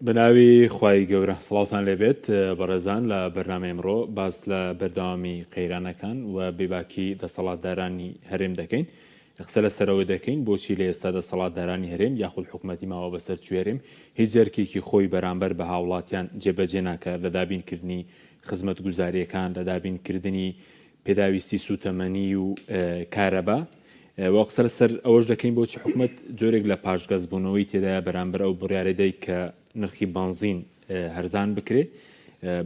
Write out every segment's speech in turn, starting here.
بناوی خوای گەورە سڵاوتان لێبێت بەڕێزان لە بەرنامە ئەمڕۆ باس لە بەردەوامی قەیرانەکان و بێباکی دەسەڵاتدارانی هەرێم دەکەین. قسە لەسەرەوە دەکەین بۆچی لە ئێستا دەسەڵاتدارانی هەرێم یاخود حکوومەتی ماوە بەسەر کوێرێم هیچ جەرکێکی خۆی بەرامبەر بە هاوڵاتیان جێبەجێ ناکات لە دابینکردنی خزمەت گوزاریەکان، لە دابینکردنی پێداویستی سوتەمەنی و کارەبا. وە قسە لەسەر ئەوەش دەکەین بۆچی حکوومەت جۆرێک لە پاشگەزبوونەوەی تێدایە بەرامبەر ئەو بڕیارەدەی کە نرخی بنزین هەرزان بکرێ.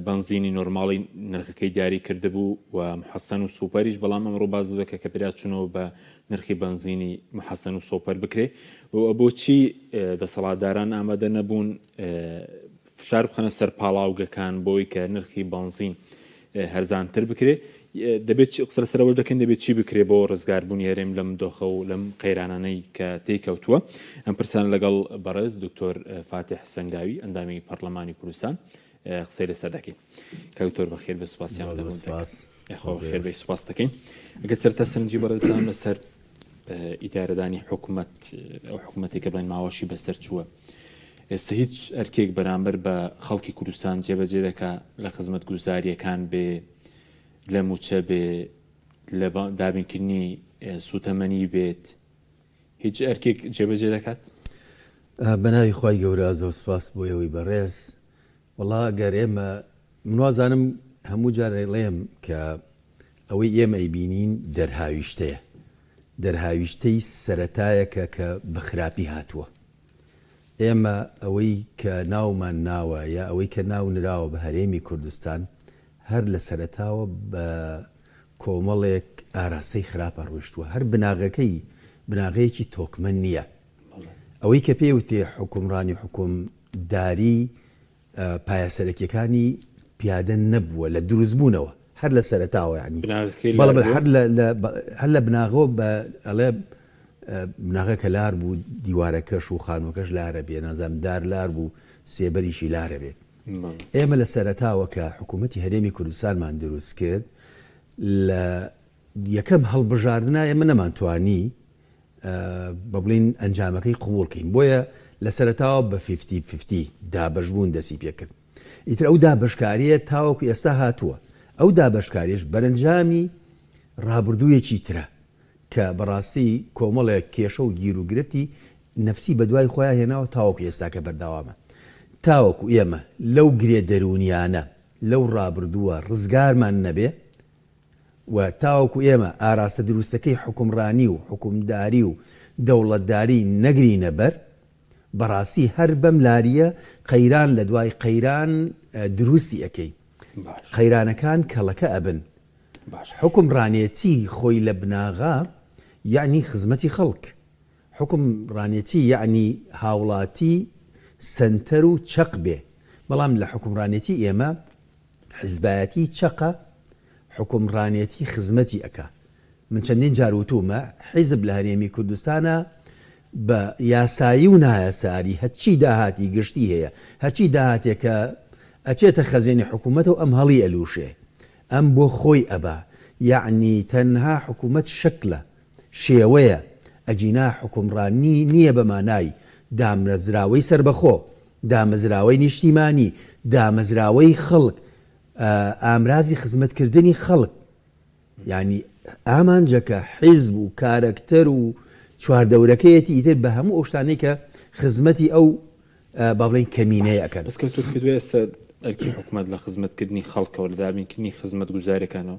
بنزینی نۆرماڵی نرخەکەی دیاری کردبوو و محەسەن و سوپەریش، بەڵام ئەمڕۆ باز دەکە کە پێداچوونەوە بە نرخی بنزینی محەسەن و سۆپەر بکرێ. بۆچی دەسەڵاتداران ئامادە نەبوون فشار بخەنە سەر پاڵاوگەکان بۆی کە نرخی بنزین هەرزانتر بکرێ؟ دەبێت قسە لەسەرەوەش دەکەین دەبێت چی بکرێ بۆ ڕزگاربوونی هەرێم لەم دۆخە و لەم قەیرانانەی کە تێکەوتووە. ئەم پرسان لەگەڵ بەڕێز دکتۆر فاتح سەنگاوی ئەندامی پەرلەمانی کوردستان قسەی لەسەر دەکەین. کەوتۆر بەخێر بە سوپاسیان دەبوون خێر بە سوپاس دەکەین. ئەگەر سەرتا سەرنجی بەڕێزان لەسەر ئیدارەدانی حکوومەت ئەو حکوومەتی کە بڵێن ماوەشی بەسەر چووە، ئێستا هیچ ئەرکێک بەرامبەر بە خەڵکی کوردستان جێبەجێ دەکات لە خزمەت گوزاریەکان بێ، لە موچە بێ، لە دابینکردنی سوتەمەنی بێت، هیچ ئەرکێک جێبەجێ دەکات؟ بەناوی خوای گەورە زۆر سوپاس بۆ ئەوەی بەڕێز. وەڵا گەر ئێمە منوازانم هەموو جارێ لێم کە ئەوەی ئێمە ئەیبینین دەرهاویشتەیە، دەرهاویشتەی سەرەتایەکە کە بەخراپی هاتووە. ئێمە ئەوەی کە ناومان ناوە یا ئەوەی کە ناو نراوە بە هەرێمی کوردستان هەر لە سەرەتاوە بە کۆمەڵێک ئاراستەی خراپە ڕۆیشتووە. هەر بناغەیەکی تۆکمەن نییە. ئەوەی کە پێوتێ حکومڕانی حکومداری پایەسەرەکیەکانی پیادە نەبووە لە دروستبوونەوە هەر لە سەرەتاوە، ینی هەر لە بناغەوە بە ئەڵێ بناغەکە لار بوو، دیوارەکەش و خانووەکەش لارە بێ، نازامدار لار بوو، سێبەریشی لارە بێت. ئێمە لە سەرەتاوە کە حکوومەتی هەرێمی کوردستانمان دروست کرد لە یەکەم هەڵبژاردنا ئێمە نەمانتوانی بە بڵین ئەنجامەکەی قبوڵکەین، بۆیە لە سەرەتاوە بە 50-50 دابەشبوون دەسی پێکرد. ئیتر ئەو دابشکاریە تاوەکو ئێستا هاتووە. ئەو دابشکاریش بەرەنجامی ڕابردوویەکی ترە کە بەڕاستی کۆمەڵێک کێشە و گیر و گرفتی نەفسی بە دوای خۆیان هێناوە تاوەکو ئێستا کە بەرداوامە. تاوەکو ئێمە لەو گرێ دەرونیانە لەو ڕابردووە ڕزگارمان نەبێ و تاوەکو ئێمە ئاراستە دروستەکەی حکومڕانی و حکومداری و دەوڵەتداری نەگرینە بەر، بەڕاستی هەر بەم لاریە قەیران لە دوای قەیران دروستی ئەەکەی. قەیرانەکان کەڵەکە ئەبن. حکومڕانێتی خۆی لە بناغا یعنی خزمەتی خەڵک، حکومڕانێتی یعنی هاوڵاتی سنتەر و چەق بێ. بەڵام لە حکومڕانێتی ئێمە حزبایەتی چەقە، حکومڕانێتی خزمەتی ئەکا. من چەندین جاروتومە حیزب لە هەرێمی کوردستانە بە یاسایی و نایاساری هەچی داهاتی گشتی هەیە، هەچی داهاتێک کە ئەچێتە خەزێنی حکوومەت و ئەم هەڵی ئەلووشێ، ئەم بۆ خۆی ئەبا. یعنی تەنها حکوومەت شکلە شێوەیە، ئەجینا حکومڕانی نییە بە مانای دامەزراوەی سربەخۆ، دامەزراوەی نیشتیمانی، دامەزراوەی خەڵک، ئامرازی خزمەتکردنی خەڵک. یعنی ئامانجەکە حیزب و کارەکتەر و چواردەورەکەیەتی ئیتر بە هەموو ئەو شتانەی کە خزمەتی ئەو با بڵێن کەمینەیە ئەکەن. بەس کەوتۆر کردووە ئێستا ئەرکی حکوومەت لە خزمەتکردنی خەڵکەوە لە دابینکردنی خزمەت گوزارەکانەوە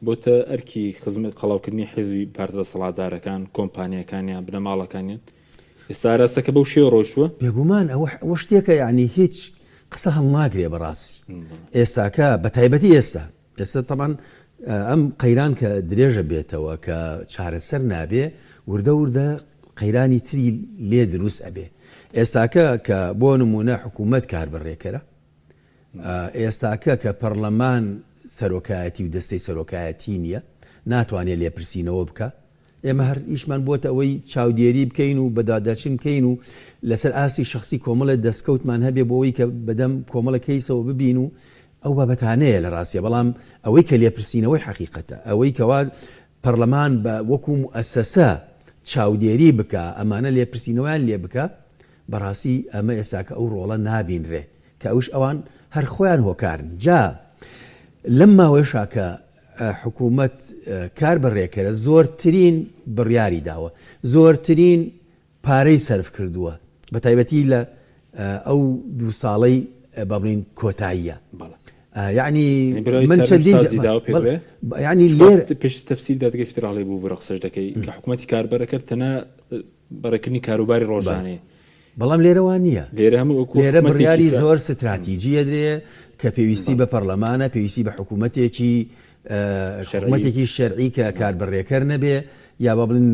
بۆتە ئەرکی خزمەت قەڵاوکردنی حیزبی پارتە دەسەڵاتدارەکان، کۆمپانیەکانیان، بنەماڵەکانیان. ئێستا ئاراستەکە بەو شێوە ڕۆیشتووە؟ بێگومان ئەوە شتێکە یعنی هیچ قسە هەڵناگرێ بەڕاستی. ئێستاکە بە تایبەتی ئێستا تەمان ئەم قەیران کە درێژە بێتەوە کە چارەسەر نابێ، وردە وردە قەیرانی تری لێ دروست ئەبێ. ئێستاکە کە بۆ نمونە حکوومەت کاربڕێکەرە، ئێستاکە کە پەرلەمان سەرۆکایەتی و دەستەی سەرۆکایەتی نییە، ناتوانێت لێپرسینەوە بکە. ئێمە هەر ئیشمان بۆتە ئەوەی چاودێری بکەین و بەدادەچین بکەین و لەسەر ئاسی شخصی کۆمەڵە دەستکەوتمان هەبێ بۆ ئەوەی کە بەدەم کۆمەڵە کەیسەوە ببین و ئەو بابەتانەیە لە ڕاستیە. بەڵام ئەوەی کە لێپرسینەوەی حەقیقەتە، ئەوەی کەوا پەرلەمان بە وەکو موسسە چاودێری بکە، ئەمانە لێپرسینەوەیان لێ بکە، بەڕاستی ئەمە ئێساکە ئەو ڕۆڵە نابینرێ کە ئەوش ئەوان هەر خۆیان هۆکارن. جا لەم ماوەیەشا کە حکوومەت کار بەڕێکەرە زۆرترین بڕیاری داوە، زۆرترین پارەی سەرف کردووە بە تایبەتی لە ئەو 2 ساڵەی بەڵین کۆتاییە. یعنی من ینی لێر پێش تەفسیر دادگەی فتراڵی بوو بڕە قسەش دەکەی کە حکوومەتی کاربەرەکە تەنە بەڕێکردنی کاروباری ڕۆژانەیە، بەڵام لێرەوان نییە. لێرە بڕیاری زۆر ستراتیجیە درێ کە پێویستی بە پەرلەمانە، پێویستی بە حکوومەتێکی شەرعی کە کاربڕێکەر نەبێ، یا بە بڵین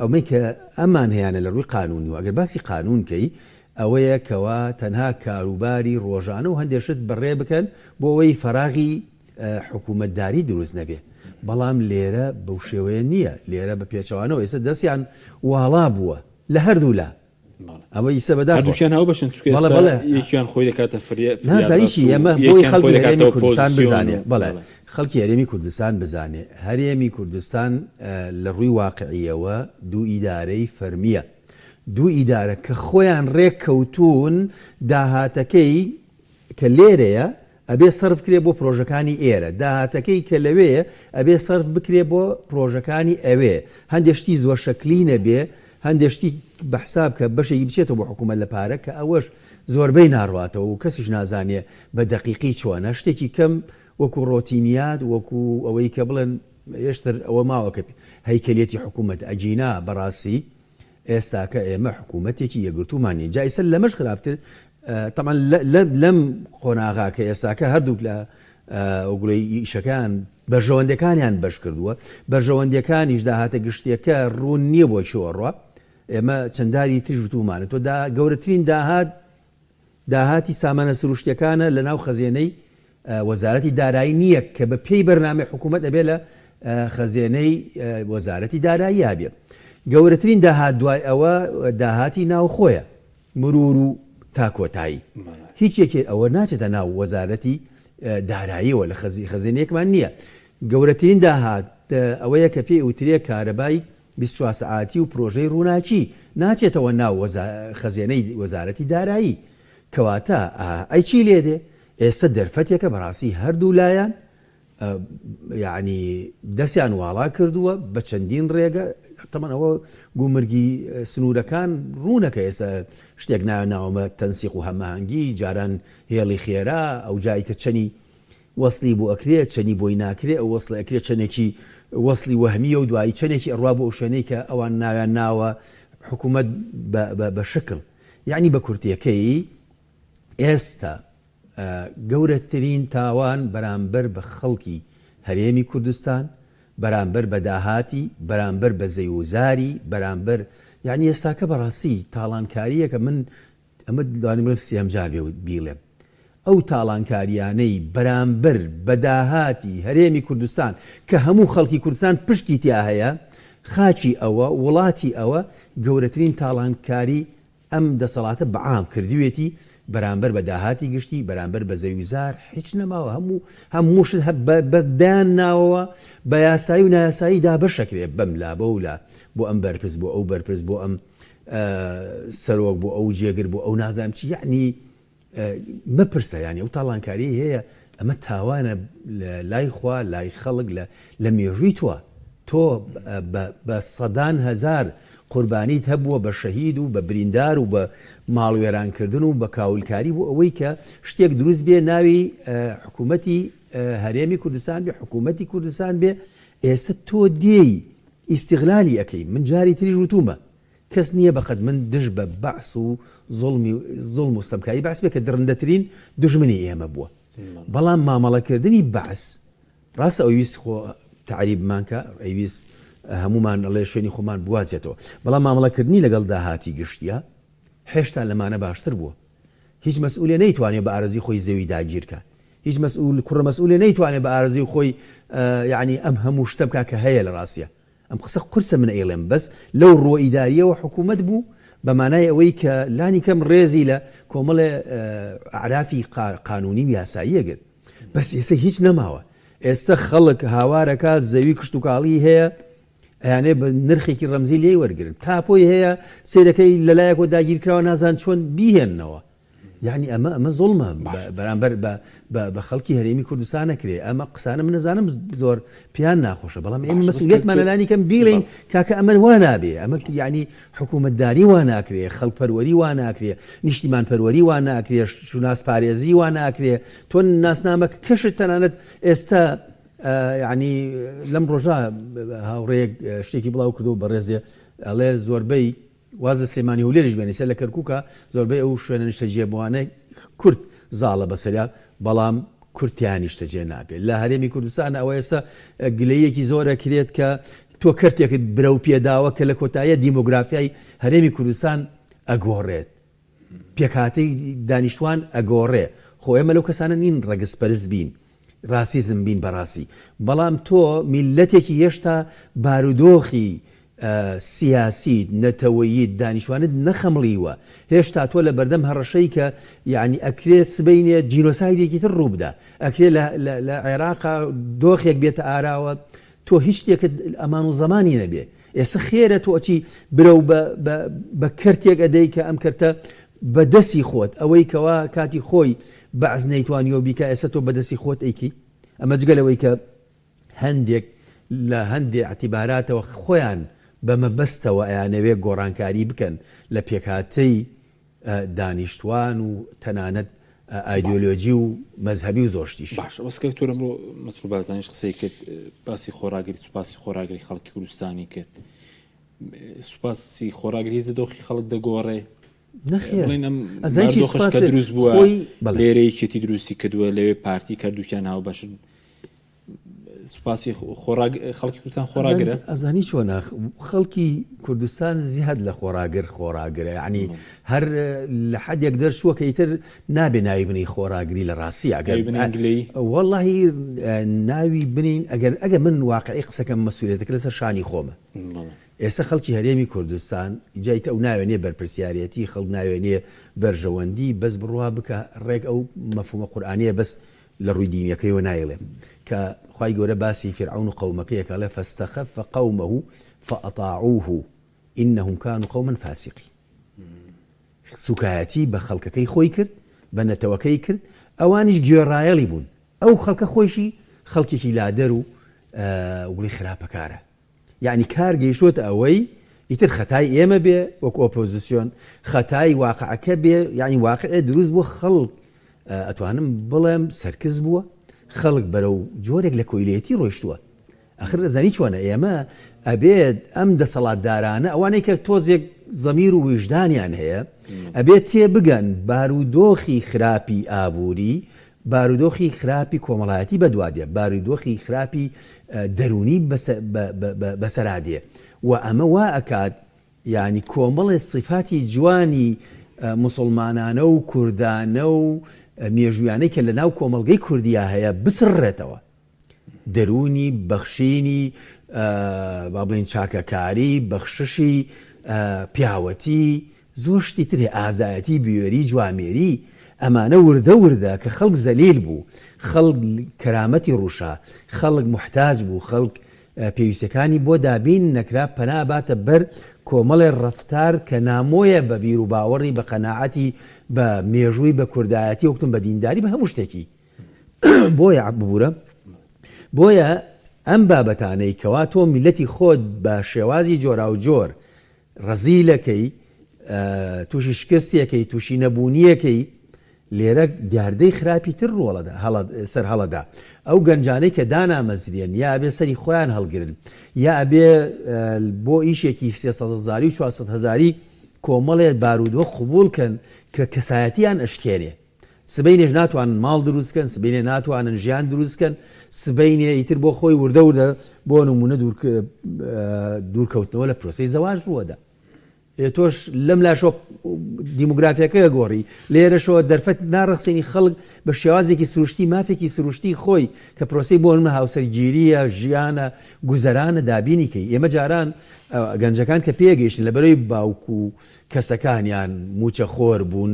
ئەومەی کە ئەمان هەیەە لە ڕووی قانونی و ئەگەر باسی قانونکەی ئەوەیە کەوا تەنها کاروباری ڕۆژانە و هەندێشت بەڕێ بکەن بۆ ئەوەی فەراغی حکوومەتداری دروست نەبێ. بەڵام لێرە بەو شێوەیە نییە، لێرە بە پێچەوانەوە ئێستا دەستیان واڵا بووە لە هەردوو لا ئەوە ئیسە بەداکیان هاو بەشن یەکیان خۆی دەکاتە نازانیشی ئێمە بۆی خەڵکی هەرێمی کوردستان بزانێ. بەڵێ خەڵکی هەرێمی کوردستان بزانێ هەرێمی کوردستان لە ڕووی واقعیەوە 2 ئیدارەی فەرمیە، 2 ئیدارە کە خۆیان ڕێککەوتون داهاتەکەی کە لێرەیە ئەبێ سەرف کرێ بۆ پرۆژەکانی ئێرە، داهاتەکەی کە لەوەیە ئەبێ سەرف بکرێ بۆ پرۆژەکانی ئەوێ. هەندێشتی زۆر شەکلی نەبێ، هەندێشتی بەحساب کە بەشێکی بچێتەوە بۆ حکوومەت لە پارە کە ئەوەش زۆربەی ناڕواتەوە و کەسیش نازانێ بە دەقیقی چۆنە، شتێکی کەم وەکو ڕۆتینیات وەکو ئەوەی کە بڵێن هێشتر ئەوە ماوەکە هەیکەلێتی حکوومەت ئەجینا بەڕاستی ئێستاکە ئێمە حکوومەتێکی یەگرتومانی جایسە لەمەش خراپتر. تەمان لەم قۆناغاکە ئێستاکە هەردووک لە ئۆگوڵی ئیشەکان بەرژەوەندەکانیان بەش کردووە، بەرژەوەندەکانیش داهاتە گشتیەکە ڕوون نییە بۆ چۆڕە. ئێمە چەندداری تریژ تومانە تۆ گەورەترین داهاتی سامانە سروشتەکانە لە ناو خەزیێنەی وەزارەتی دارایی نییە کە بە پێی بەرنامەی حکوومەت ئەبێ لە خەزیێنەی وەزارەتی دارایی هابێ. گەورەترین داهات دوای ئەوە داهاتی ناوخۆیە، مرور و تاکۆتایی. هیچ یەکێ ئەوە ناچێتە ناو وەزارەتی داراییەوە لە خەزیێنەیەکمان نییە. گەورەترین داهات ئەوەیە کە پێی وترێ کارەبای 24 سعاتی و پرۆژەی ڕووناچی ناچێتەوە ناو خەزیێنەی وەزارەتی دارایی. کەواتە ئەی چی لێدێ؟ ئێستا دەرفەتێکە بەڕاستی هەردوو لایەن یعنی دەستیان واڵا کردووە بە چەندین ڕێگە. تەمەنەوە گومرگی سنوورەکان ڕوونەکە ئێستا شتێک ناوەمە تەنسیق و هەماهەنگی جاران هێڵی خێرا ئەو جایتە چەنی وەصلی بۆ ئەکرێت چەنی بۆی ناکرێت ئەو وەصل ئەکرێت چەنێکی وەصلی وەهمیە و دوایی چەنێکی ئەڕوا بۆ ئەو شوێنەی کە ئەوان ناویان ناوە حکوومەت بە شکل. یعنی بە کورتیەکەی ئێستا گەورەترین تاوان بەرامبەر بە خەڵکی هەرێمی کوردستان، بەرامبەر بە داهاتی، بەرامبەر بە زەیوزاری، بەرامبەر یعنی ئێستاکە بەڕاستی تاڵانکاریە کە من ئەمە دوانی بڵێم سێم جار بیڵێم ئەو تاڵانکاریانەی بەرامبەر بە داهاتی هەرێمی کوردستان کە هەموو خەڵکی کوردستان پشتی تیا هەیە، خاچی ئەوە وڵاتی ئەوە گەورەترین تاڵانکاری ئەم دەسەڵاتە بەعام کردوێتی بەرامبەر بە داهاتی گشتی، بەرامبەر بە زەویزار هیچ نەماوە. هەمووشت بەدایان ناوەوە بە یاسایی و نایاسایی دا بەشەکرێ بەم لا بەولا بۆ ئەم بەرپرس بۆ ئەو بەرپرس بۆ ئەم سەرۆک بۆ ئەو جێگر بۆ ئەو نازانم چی. یعنی مەپرسە یعنی ئەو تاڵانکاری هەیە. ئەمە تاوانە لای خوا لای خەڵک لە مێژووی تۆ بە سەدان هەزار قوربانیت هەبووە بە شەهید و بە بریندار و بە ماڵوێرانکردن و بە کاولکاری بۆ ئەوەی کە شتێک دروست بێ ناوی حکوومەتی هەرێمی کوردستان بێ، حکوومەتی کوردستان بێ. ئێستا تۆ دێی ئیستیغلالی ئەەکەی. من جاری تری ژوتومە کەس نییە بەقەت من دژ بە بەعس و زوڵم و ستەمکاری بەعس بێ کە درندەترین دژمنی ئێمە بووە. بەڵام مامەڵەکردنی بەعس ڕاستە ئەویست خۆ تعریبمان کە ئەویست هەمومان ئەڵێ شوێنی خۆمان بوازێتەوە، بەڵام مامەڵەکردنی لەگەڵ داهاتی گشتیە هێشتا لەمانە باشتر بووە. هیچ مەسئولێ نەیتوانێت بە ئارەزی خۆی زەوی داگیرکە، هیچ کوڕە مەسئولێ نەیتوانێت بە ئارەزی خۆی یعنی ئەم هەموو شتە بکە کە هەیە لە ڕاستیە. ئەم قسە قورسە من ئێڵێم بەس لەو ڕۆئیداریەوە حکوومەت بوو بە مانای ئەوەی کە لانی کەم ڕێزی لە کۆمەڵێ ئاعرافی قانونی و یاساییە گرت. بەس ئێستا هیچ نەماوە. ئێستا خەڵک هاوارەکە زەوی کشت و کاڵی هەیە ئەیانێ بە نرخێکی ڕەمزی لێی وەرگرن تاپۆی هەیە سیرەکەی لەلایەک و داگیرکراوە نازان چۆن بیهێننەوە یعنی ئەمە زوڵمە بەرامبەر بە خەڵکی هەرێمی کوردستان نەکرێ ئەمە قسانە من نەزانم زۆر پیان ناخۆشە بەڵام ئێمە مەسئولیەتمان لەلانی کەم بیڵین کاکە ئەمە وا نابێ ئەمە یعنی حکوومەتداری وا ناکرێ خەڵکپەروەری وا ناکرێ نیشتیمان پەروەری وا ناکرێ شوناس پارێزی وا ناکرێ تۆ ناسنامە کەشت تەنانەت ئێستا یعنی لەم ڕۆژە هاوڕێک شتێکی بڵاو کردو بەڕێزێ ئەڵێ زۆربەی واز لە سێمانی هەولێریش بێنی سەر لە کەرکووکە زۆربەی ئەو شوێنە نیشتەجێبووانە کورد زاڵە بەسەریا بەڵام کورتیان نیشتەجێ نابێت لە هەرێمی کوردستان ئەوە ئێستا گلەیەکی زۆرە کرێت کە تۆ کەرتێکت برە و پێداوە کە لە کۆتاییە دیمۆگرافیای هەرێمی کوردستان ئەگۆڕێت پێکهاتەی دانیشتوان ئەگۆڕێ خۆ ئێمە لەو کەسانە نین ڕەگەزپەرست بین ڕاستیزم بین بەڕاستی بەڵام تۆ میلەتێکی هێشتا بارودۆخی سیاسی نەتەوەیی دانیشتوانت نەخەمڵیوە هێشتا تۆ لە بەردەم هەڕەشەی کە یعنی ئەکرێ سبەینێ جینۆسایدێکی تر ڕووبدا ئەکرێ لە عێراقا دۆخێک بێتە ئاراوە تۆ هیچ شتێکت ئەمان و زمانی نەبێ ئێستا خێرە تۆچی برە و بە کەرتێک ئەدەی کە ئەم کەرتە بەدەستی خۆت ئەوەی کەوا کاتی خۆی بەعز نەیتوانیەوە بیکە ئێستا تۆ بەدەستی خۆت ئەیکی ئەمە جگەلەوەی کە هەندێک لە هەندێک اعتیباراتەوە خۆیان بەمەبەستەوە ئەیانەوێ گۆڕانکاری بکەن لە پێکهاتەی دانیشتوان و تەنانەت ئایدۆلۆجی و مەذهبی و زۆشتیش باش وەسکە تۆ لەمڕۆ مەسرور بازدانیش قسەی کرد باسی خۆراگری سوپاسی خۆراگری خەڵکی کوردستانی کرد سوپاسی خۆراگری هێزە دۆخی خەڵک دەگۆڕێ نەخێر دروست بووە لێرەیەکێتی دروستی کردووە لەوێ پارتی کردوکیان هاو باشن سوپاسی خەڵکی کوردستان خۆراگرە ئەزانی چۆنە خەڵکی کوردستان زیاد لە خۆراگرە یعنی هەر لە حەدێک دەرچووە کە ئیتر نابێ ناوی بنی خۆراگری لە ڕاستی وەڵڵاهی ناوی بنین ئەگەر من واقعی قسەکەم مەسئولیەتەکە لەسەر شانی خۆمە ئێستا خەڵکی هەرێمی کوردستان جایتە ئەو ناوێنێ بەرپرسیارەتی خەڵک ناوێنێ بەرژەوەندی بەس بڕوا بکە ڕێک ئەو مەفهومە قورئانیە بەس لە ڕووی دینیەکەیەوە نایڵێ کە خوای گەورە باسی فرعون و قەومەکەیەکە لە فاستەخەف قەومەه فأطاعوه إنهم كانوا قوما فاسقين سوکایەتی بە خەڵکەکەی خۆی کرد بە نەتەوەکەی کرد ئەوانیش گوێڕایەڵی بوون ئەو خەڵکە خۆشی خەڵکێکی لادەر و وڵی خراپەکارە یعنی کار گەیشتوتە ئەوەی ئیتر خەتای ئێمە بێ وەکو ئۆپۆزیسیۆن خەتای واقعەکە بێ یعنی واقع دروست بووە خەڵک ئەتوانم بڵێم سەرکز بووە خەڵک بەرەو جۆرێک لە کۆیلێتی ڕۆیشتووە ئەخر دەزانی چۆنە ئێمە ئەبێت ئەم دەسەڵاتدارانە ئەوانەی کە تۆزێک زەمیر و وجدانیان هەیە ئەبێت تێبگەن بارودۆخی خراپی ئابووری بارودۆخی خراپی کۆمەڵایەتی بەدوادێ بارودۆخی خراپی دەرونی بەسەرادێ و ئەمە وا ئەکات یعنی کۆمەڵی صفاتی جوانی مسلمانانە و کوردانە و مێژویانەی کە لە ناو کۆمەڵگەی کوردیا هەیە بسڕێتەوە دەرونی بەخشینی با بڵین چاکەکاری بەخششی پیاوەتی زۆر شتی ترێ ئازایەتی بیۆری جوامێری ئەمانە وردە کە خەڵک زەلیل بوو خەڵک کەرامەتی ڕووشا خەڵک محتاج بوو خەڵک پێویستەکانی بۆ دابین نەکرا پەنا باتە بەر کۆمەڵێ ڕەفتار کە نامۆیە بە بیر و باوەڕی بە قەناعەتی بە مێژووی بە کوردایەتی وەکتم بە دینداری بە هەموو شتێکی بۆیە عببوورە بۆیە ئەم بابەتانەی کەوا تۆ میلەتی خۆت بە شێوازی جۆرا و جۆر ڕەزیلەکەی تووشی شکستیەکەی تووشی نەبوونیەکەی لێرە دیاردەی خراپی تر ڕۆڵەدا سەر هەڵەدا ئەو گەنجانەی کە دانامەزرێن یا ئەبێ سەری خۆیان هەڵگرن یا ئەبێ بۆ ئیشێکی 300,000 و 400,000 کۆمەڵێت بارودۆ قبولکەن کە کەسایەتیان ئەشکێنێ سبەینێش ناتوانن ماڵ دروستکەن سبەینێ ناتوانن ژیان دروستکەن سبەینێ ئیتر بۆ خۆی وردە بۆ نمونە دوورکەوتنەوە لە پرۆسەی زەواژ ڕووەدا تۆش لەم لاشۆ دیموگرافیەکە گۆڕی لێرەشەوە دەرفەت ناڕەخسێنی خەڵک بە شێوازێکی سروشتی مافێکی سروشتی خۆی کە پرۆسی بۆ نمە هاوسەرگیریە ژیانە گوزەرانە دابینیکەی ئێمە جاران گەنجەکان کە پێگەیشتن لە بەرەوەی باوکو و کەسەکانیان موچە خۆر بوون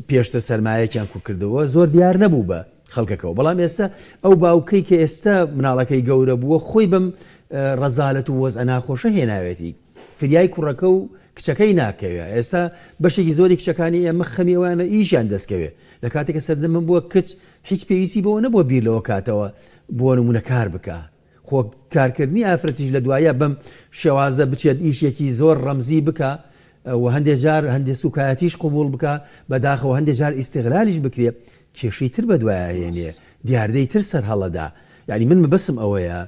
پێشتر سەرمایەکیان کوکردەوە زۆر دیار نەبوو بە خەڵکەکەەوە بەڵام ئێستا ئەو باوکەی کە ئێستا مناڵەکەی گەورە بووە خۆی بەم ڕەزالەت و وەزع ناخۆشە هێناوێتی فریای کوڕەکە و کچەکەی ناکەوێت ئێستا بەشێکی زۆری کچەکانی ئێمە خەمی ئەوانە ئیشیان دەستکەوێت لە کاتێکە سەردەم من بووە کچ هیچ پێویستی بەوە نەبووە بیر لەوە کاتەوە بۆ نمونە کار بکە خۆ کارکردنی ئافرەتیش لە دوایە بەم شێوازە بچێت ئیشێکی زۆر ڕەمزی بکە و هەندێک جار هەندێک سوکایەتیش قبول بکە بەداخەوە هەندێک جار ئیستیغلالیش بکرێت کێشەی تر بە دوایە هێنێ دیاردەی تر سەر هەڵەدا یعنی من بەسم ئەوەیە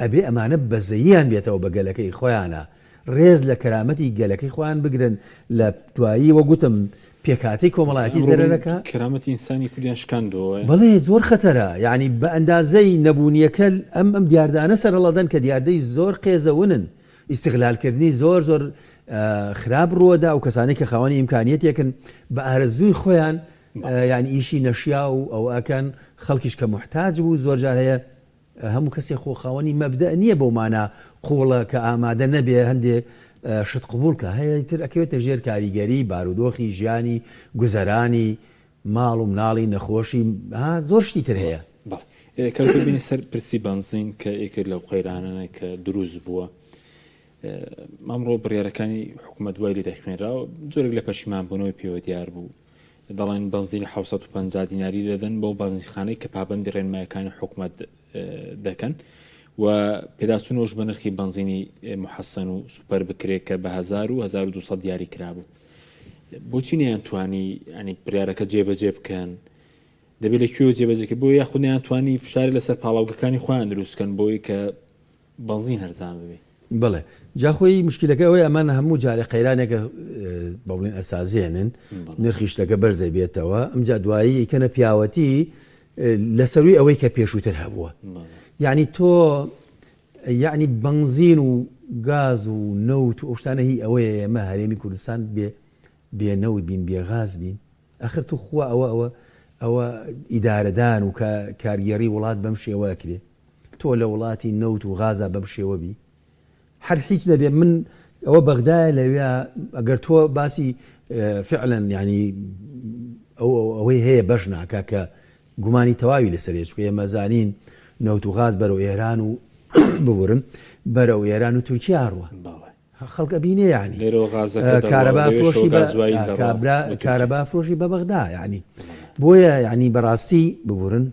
ئەبێ ئەمانە بەزەییان بێتەوە بە گەلەکەی خۆیانە ڕێز لە کەرامەتی گەلەکەی خۆیان بگرن لە دوایی وەگوتم پێکاتی کۆمەڵایەتی زەرەرەکە کەرامەتی ئینسانی کوردیان شکاندەوە بەڵێ زۆر خەتەرە یعنی بە ئەندازەی نەبوونیەکە ئەم دیاردانە سەر هەڵەدەن کە دیاردەی زۆر قێزەونن ئیستیغلالکردنی زۆر زۆر خراپ ڕووەدا و کەسانی کە خاوەنی ئیمکانیەتێکن بە ئارەزووی خۆیان یعنی ئیشی نەشیا و ئەو ئەکەن خەڵکیش کە محتاج بوو زۆر جار هەیە هەموو کەسێک خۆخاوەنی مەبدە نییە بەومانە قوڵە کە ئامادە نەبێ هەندێ شت قبول کە هەیە تر ئەکەوێتە ژێر کاریگەری بارودۆخی ژیانی گوزەرانی ماڵ و مناڵی نەخۆشی زۆر شتی تر هەیە کەبینی سەر پرسی بنزین کە ئێکرد لەو قەیرانە کە دروست بووە ئەمڕۆ بڕیارەکانی حکوومەت دوای لێ دەخوێنراوە زۆرێک لە پەشیمانبوونەوەی پێوە دیار بوو دەڵێن بنزین 750 دیناری دەدەن بۆ بنزینخانەی کە پابەندی ڕێنمایەکانی حکوومەت دەکەن و پێداچوونەوەش بە نرخی بنزینی محەسەن و سوپەر بکرێت کە بە 1000 و 1200 دیاری کرابوو بۆچی نەیانتوانی ینی بڕیارەکە جێبەجێ بکەن دەبێت لەکوێوە جێبەجێکە بۆ یاخود نەیانتوانی فشاری لەسەر پاڵاوگەکانی خۆیان دروستکەن بۆی کە بنزین هەرزان ببێ بڵێ جاخۆی مشکلەکە ئەوەی ئەمانە هەموو جارێ قەیرانێکە بەڵێن ئەسازێنن نرخیشتەکە بەرزە بێتەوە ئەمجا دوایی کەنە پیاوەتی لەسەروی ئەوەی کە پێشووتر هەبووە یعنی تۆ یعنی بنزین و گاز و نەوت و ئەوشتانە هی ئەوەیە ئێمە هەرێمی کوردستان بێ نەوت بین بێ غاز بین ئەخر تو خوا ئەوە ئیدارەدان و کارگەری وڵات بەم شێوە کرێ تۆ لە وڵاتی نەوت و غازە بەم شێوە بی هەر هیچ نەبێ من ئەوە بەغدایە لەوێ ئەگەر تۆ باسی فعلا ینی ئەوەی هەیە بەش ناکە کە گومانی تەواوی لەسەرێ چکە ئێمە زانین نەوت و غاز بەرەو ئێران و ببورم بەرەو ئێران و تورکیا هەروە خەڵکە بینێ ینی کارەبا فرۆشی بە بەغدا ینی بۆیە ینی بەڕاستی ببورن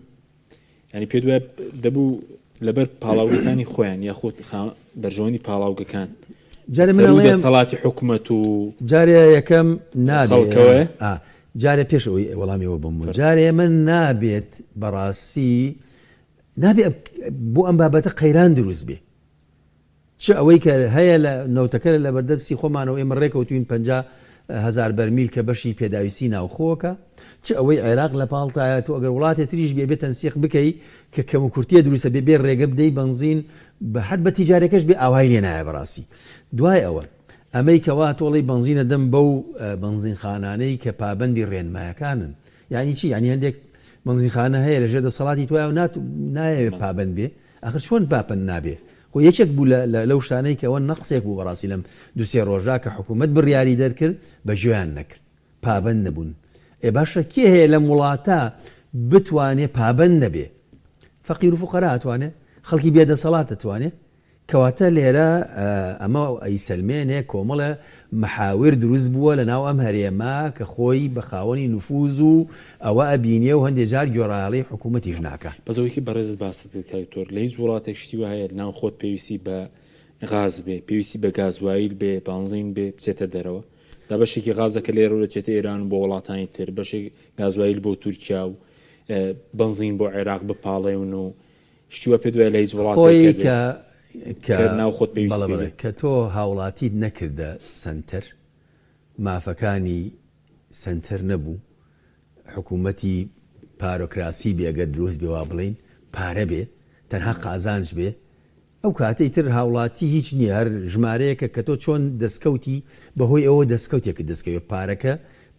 ینی پێ دوای دەبوو لەبەر پاڵاوگەکانی خۆیان یاخود بەرژەوەنی پاڵاوگەکان دەسەڵاتی حکوومەت و جارێ یەکەم نابێت جارێ پێشەوەی وەڵامیەوە بم جارێ من نابێت بەڕاستی نابێت بۆ ئەم بابەتە قەیران دروست بێ چ ئەوەی کە هەیە لە نەوتەکە لە بەردەستی خۆمانەوە ئێمە ڕێکەوتوین 50,000 بەرمیل کە بەشی پێداویستی ناوخۆکە چ ئەوەی عێراق لە پاڵتایە تۆ ئەگەر وڵاتی تریش بێ تەنسیق بکەی کە کەم و کورتیە دروستە بێ ڕێگە بدەی بنزین بە حد بە تیجارەکەش بێ ئاوای لێ نایە بەڕاستی دوای ئەوە ئەمەی کەوا تۆڵی بنزینە دەم بەو بنزینخانانەی کە پابەندی ڕێنمایەکانن یعنی چی یعنی هەندێک بنزینخانە هەیە لەژێر دەسەڵاتی توای و نایەوێت پابەند بێ ئەخر چۆن پاپەند نابێ خۆ یەکێک بوو لەو شتانەی کەەوە نەقسێک بوو بەڕاستی لەم دوسێ ڕۆژا کە حکوومەت بڕیاری دەرکرد بە گوێیان نەکرد پابەند نەبوون باشە کێ هەیە لە وڵاتە بتوانێ پابەند نەبێ فەقیر و فوقەرا ئەتوانێ خەڵکی بێدەسەڵات دەتوانێ کەواتە لێرە ئەمە ئەیسەلمێنێ کۆمەڵە محاور دروست بووە لە ناو ئەم هەرێما کە خۆی بە خاوەنی نفوز و ئەوە ئەبینێ و هەندێک جار گۆڕاڵی حکوومەتیش ناکە بەزەوەیکی بەڕێزت باست کاکتۆر لە هیچ وڵاتێک شتیوە هەیە ناو خۆت پێویستی بە غاز بێ پێویستی بە گازوایل بێ بنزین بێ بچێتە دەرەوە دا بەشێکی غازەکە لێرە دەچێتە ئێران بۆ وڵاتانی تر بەشێک گازوایل بۆ تورکیا و بنزین بۆ عێراق بپاڵێون و شتیوە پێ دوای لە هیچ وڵاتێک ناوخۆت پێویست کە تۆ هاوڵاتیت نەکردە سنتەر مافەکانی سنتەر نەبوو حکوومەتی پارۆکراسی بێگە دروست بێوا بڵین پارە بێ تەنها قازانج بێ ئەو کاتەی تر هاوڵاتی هیچ نییە هەر ژمارەیەکە کە تۆ چۆن دەستکەوتی بەهۆی ئەوە دەستکەوتێکە دەستکەوێت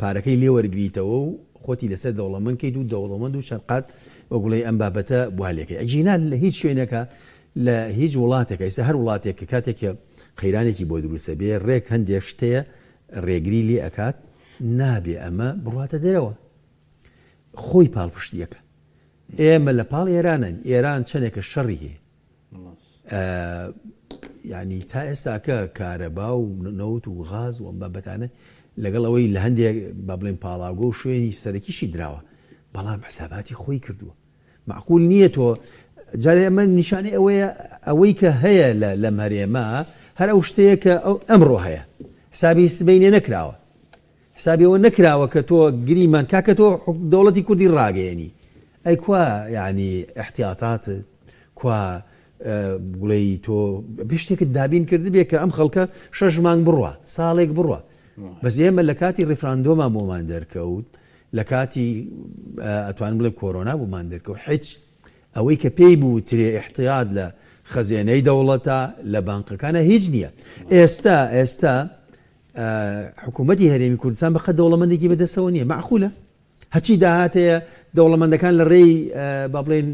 پارەکەی لێ وەرگریتەوە و خۆتی لەسەر دەوڵەمەند کەیت و دەوڵەمەند و شەرقات وەگوڵی ئەم بابەتە بوالێکی ئەجینان لە هیچ شوێنەکە لە هیچ وڵاتێک ئێستا هەر وڵاتێک کە کاتێکە قەیرانێکی بۆ دروستە بێ ڕێک هەندێک شتەیە ڕێگری لێ ئەکات نابێ ئەمە بڕاتە دەرەوە خۆی پاڵپشتیەکە ئێمە لە پاڵ ئێرانن ئێران چەندێکە شەڕی هەیە ینی تا ئێستاکە کارەبا و نەوت و غاز و ئەم بابەتانە لەگەڵ ئەوەی لە هەندێک با بڵێن پاڵاوگە و شوێنی سەرەکیشی دراوە بەڵام حساباتی خۆی کردووە معقول نییە تۆ جارێ ئەمە نیشانەی ئەوەی کە هەیە لەم هەرێمە هەر ئەو شتەیە کە ئەمڕۆ هەیە حسابی سبەینێ نەکراوە حسابی ئەوە نەکراوە کە تۆ گریمان کاکە تۆ دەوڵەتی کوردی ڕاگەیەنی ئەی کوا یعنی احتیاطاتت کوا گوڵەی تۆ بشتێکت دابین کرد بێ کە ئەم خەڵکە 6 مانگ بڕوە ساڵێک بڕوە بەس ئێمە لە کاتی ڕێفراندۆمان بۆمان دەرکەوت لە کاتی ئەتوان بڵێ کۆرۆنا بوومان دەرکەوت هیچ ئەوەی کە پێی بوو ترێ احتیاط لە خەزێنەی دەوڵەتە لە بانقەکانە هیچ نییە ئێستا حکوومەتی هەرێمی کوردستان بەقەت دەوڵەمەندێکی بەدەستەوە نییە معقولە هەچی داهاتەیە دەوڵەمەندەکان لە ڕێی با بڵێن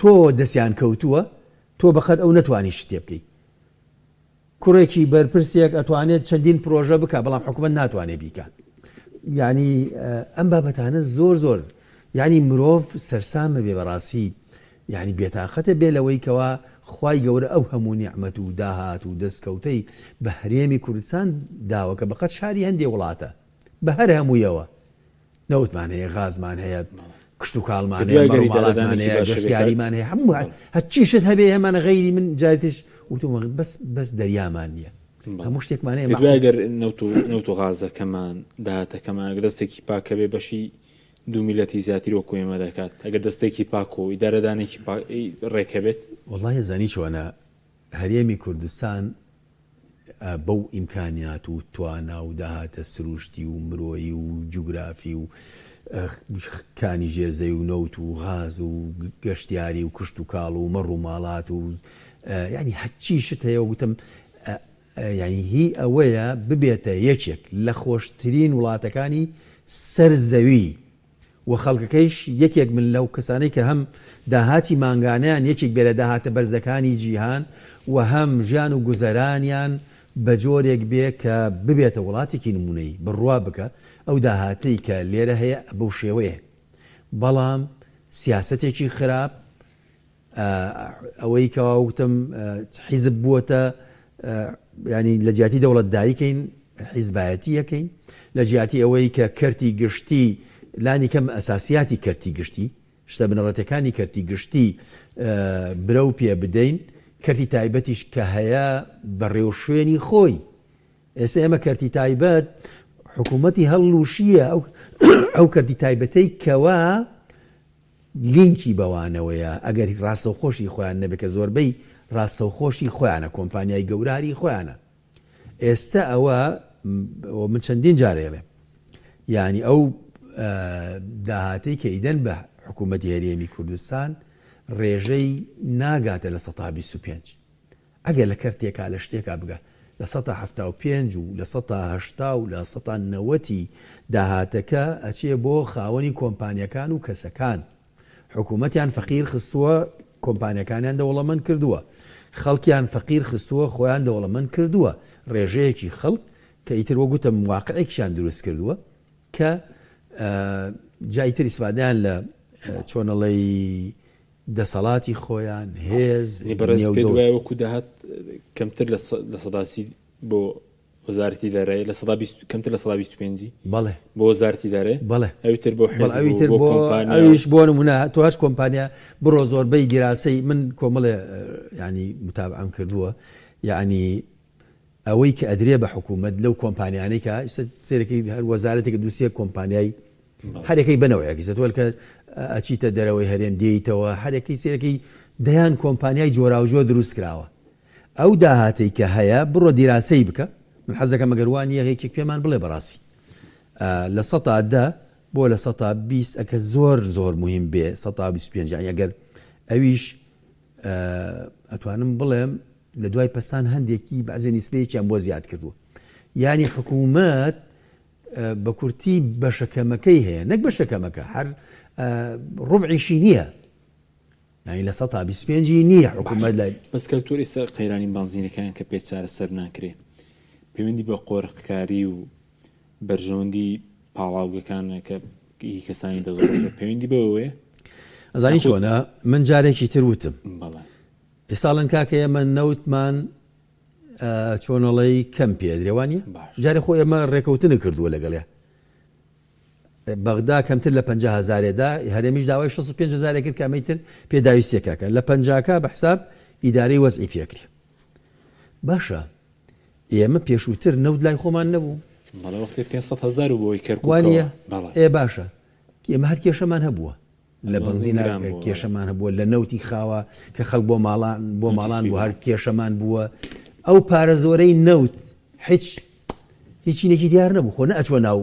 تۆ دەستیان کەوتووە تۆ بەقەت ئەو نەتوانی شتێ بکەیت کوڕێکی بەرپرسێک ئەتوانێت چەندین پرۆژە بکە بەڵام حکوومەت ناتوانێت بیکە یعنی ئەم بابەتانە زۆر یعنی مرۆڤ سەرسامە بێ بەڕاستی یعنی بێتاقەتە بێ لەوەی کەوا خوای گەورە ئەو هەموو نیعمەت و داهات و دەستکەوتەی بە هەرێمی کوردستان داوە کە بەقەت شاری هەندێک وڵاتە بە هەر هەموویەوە نەوتمان هەیە غازمان هەیە کشت و کاڵمان هەیە مەڕووماڵاتمان هەیە گەشتیاریمان هەیە هەموو هەچیشت هەبێ هەمانە غەیری من جارێتش وتم بەس دەریامان نییە هەموو شتێکمان هەیە ئەگەر نەوت و غازەکەمان داهاتەکەمان ئەگەر دەستێکی پاکە بێ بەشی دوو میلەتی زیاتر وەکو ئێمە دەکات ئەگەر دەستێکی پاک و ئیدارەدانێکی ڕێکە بێت وەڵڵای زانی چۆنە هەرێمی کوردستان بەو ئیمکانیات و توانا و داهاتە سروشتی و مرۆیی و جوگرافی و کانی ژێرزەی و نەوت و غاز و گەشتیاری و کشت و کاڵ و مەڕ و ماڵات و ینی هەچی شت هەیە وتم ینی هی ئەوەیە ببێتە یەکێک لە خۆشترین وڵاتەکانی سەرزەوی و خەڵکەکەیش یەکێک من لەو کەسانەی کە هەم داهاتی مانگانیان یەکێک بێ لە داهاتە بەرزەکانی جیهان و هەم ژیان و گوزەرانیان بە جۆرێک بێ کە ببێتە وڵاتێکی نمونەی بڕوا بکە ئەو داهاتەی کە لێرە هەیە بەو شێوەیە بەڵام سیاسەتێکی خراپ ئەوەی کەواوتم حیزب بووەتە ینی لە جیاتی دەوڵەت دایکەین حیزبایەتی یەکەین لە جیاتی ئەوەی کە کەرتی گشتی لانی کەم ئەساسیاتی کەرتی گشتی شتە بنەڕەتەکانی کەرتی گشتی برەو پێ بدەین کەرتی تایبەتیش کە هەیە بەڕێو شوێنی خۆی ئێستا ئێمە کەرتی تایبەت حکوومەتی هەڵوشیە ئەو کەرتی تایبەتەی کەوا لینکی بەوانەوەیە ئەگەر ڕاستەوخۆشی خۆیان نەبێت کە زۆربەی ڕاستەوخۆشی خۆیانە کۆمپانیای گەوراری خۆیانە ئێستا ئەوە من چەندین جارێڵێ یعنی ئەو داهاتەی کە ئیدەن بە حکوومەتی هەرێمی کوردستان ڕێژەی ناگاتە لە 125 ئەگەر لە کەرتێکا لە شتێکا بگە لە 175 و لە 180 و لە 190 داهاتەکە ئەچێ بۆ خاوەنی کۆمپانیەکان و کەسەکان حکوومەتیان فەقیر خستووە کۆمپانیەکانیان دەوڵەمەند کردووە خەڵکیان فەقیر خستووە خۆیان دەوڵەمەند کردووە ڕێژەیەکی خەڵک کە ئیتر وەگوتە واقعێکیان دروست کردووە کە جایتر ئیسفادیان لە چۆنەڵی دەسەڵاتی خۆیان هێز وەکو داهات کەمتر لە سەداسی بۆ وەزارەتی دارایی لە کەمتر لە 125 بەڵێ بۆ وەزارەتی دارێ بەڵێ ئەوتر بۆ ئەویش بۆ نمونە تۆش کۆمپانیا بڕۆ زۆربەی گراسەی من کۆمەڵێ ینی متابعەم کردووە یعنی ئەوەی کە ئەدرێ بە حکوومەت لەو کۆمپانیانەی کە سێرەکەی هەر وەزارەتێک دووسێ کۆمپانیای هەرێکەی بنەوەیەکی زەتوەل کە ئەچیتە دەرەوەی هەرێم دێیتەوە هەرێکی سێرەکەی دەیان کۆمپانیای جۆراوجۆ دروست کراوە ئەو داهاتەی کە هەیە بڕۆ دیراسەی بکە من حەزەکەم ئەگەروانی یەکێک پێمان بڵێ بەڕاستی لە 100 بۆ لە 120 ئەکە زۆر مهم بێ 125 ئەگەر ئەویش ئەتوانم بڵێم لە دوای پەستان هەندێکی بەعزێ نیسبەیەکیان بۆ زیاد کردووە یعنی حکوومەت بە کورتی بەشەکەمەکەی هەیە نەک بەشەکەمەکە هەر ڕوبعیشی نییە یعنی لە 125 نییە حکوومەت لای بەسکەوتۆری سەر قەیرانی بانزینەکان کە پێ چارە سەر ناکرێت پەیوەندی بە قۆرقکاری و بەرژەوەندی پاڵاوگەکانە کە کەسانی دەزۆڕێژە پەیوەندی بەوەیە ئەزانی چۆنە من جارێکی تر وتم ئێساڵەن کاکە ئێمە نەوتمان چۆنەڵی کەم پێدرێوانە جارێ خۆ ئێمە ڕێکەوتنە کردووە لەگەڵێ بەغدا کەمتر لە 50,000دا هەرێمیش داوای 65,000 کرد کامەیتر پێداوی سێکاکە لە 50 بە حساب ئیدارەی وەزعی پێکری باشە ئێمە پێشووتر نەوت لای خۆمان نەبوو 500,000 بۆی وانە باشە ئێمە هەر کێشەمان هەبووە لە بنزینە کێشەمان هەبووە لە نەوتی خاوە کە خەڵک بۆ ماڵان بوو هەر کێشەمان بووە ئەو پارە زۆرەی نەوت هیچینێکی دیار نەبوو خۆ نەئەچوە ناو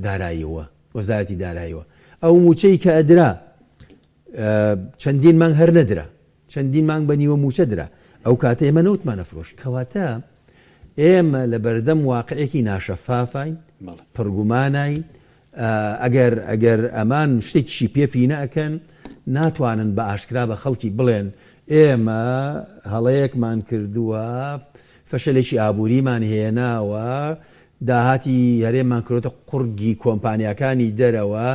داراییەوە وەزارەتی داراییەوە ئەو موچەی کە ئەدرا چەندین مانگ هەر نەدرا چەندین مانگ بە نیوە موچە درا ئەو کاتە ئێمە نەوتمانە فرۆش کەواتە ئێمە لە بەردەم واقعێکی ناشەفافین پڕگومانین ئەگەر ئەمان شتێکیشی پێپی نەکەن ناتوانن بە ئاشکرا بە خەڵکی بڵێن ئێمە هەڵەیەکمان کردووە فەشەلێکی ئابووریمان هێناوە داهاتی هەرێمان کردوتە قورگی کۆمپانیاکانی دەرەوە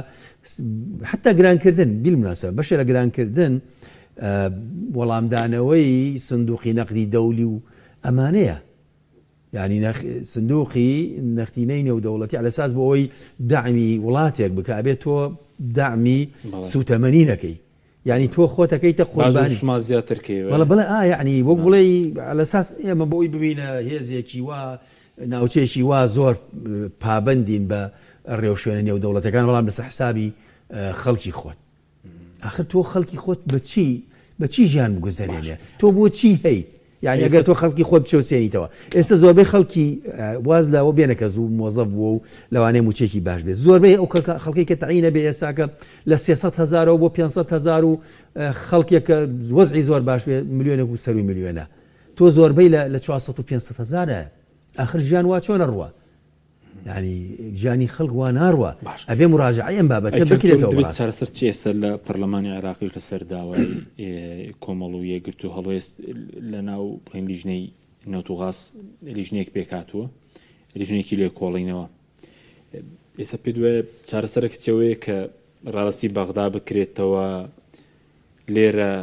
حتا گرانکردن بیلمناسە بەشێ لە گرانکردن وەڵامدانەوەی سندوقی نەقدی دەولی و ئەمانەیە یعنی سندوقی نەختینەی نێودەوڵەتی على ئەساس بۆ ئەوەی داعمی وڵاتێک بکە ئەبێت تۆ داعمی سوتەمەنی نەکەی یعنی تۆ خۆتەکەیتە قوربانی زیاترکەوە بڵێ یعنی وەک بڵێ على ئەساس ئێمە بۆی ببینە هێزێکی وا ناوچەیەکی وا زۆر پابندین بە ڕێوشوێنە نێودەوڵەتەکان بەڵام لەسەر حسابی خەڵکی خۆت آخر تۆ خەڵکی خۆت بە چی ژیان بگوزارێنێ تۆ بۆ چی هەیت یعنی ئەگەر تۆ خەڵکی خۆت بچۆسێنیتەوە ئێستا زۆربەی خەڵکی واز لەوە بێنەکە زوو مۆزەف بووە و لەوانەیە موچێکی باش بێت زۆربەی ئەو خەڵکی کە تەعینە بێ ئێساکە لە 300,000 بۆ 500,000 و خەڵکێکە وەزعی زۆر باش بێ ملیۆنێک و سەروی ملیۆنە تۆ زۆربەی لە 400 و 500,000 آخر ژیان وا چۆنە ڕوە یعنی ژیانی خەڵک وا ناڕوە ئەبێ مراجعە ئەم بابەتە بکرێتەوە چارەسەر چی ئێستا لە پەرلەمانی عێراقیش لەسەر داوای کۆمەڵ و یەکگرت و هەڵوێست لە ناو لیژنەی نەوت و غاز لیژنەیەک پێکاتووە لیژنێکی لێ کۆڵینەوە ئێستا پێ دوێ چارەسەرێک چەوەیە کە ڕاستی بەغدا بکرێتەوە لێرە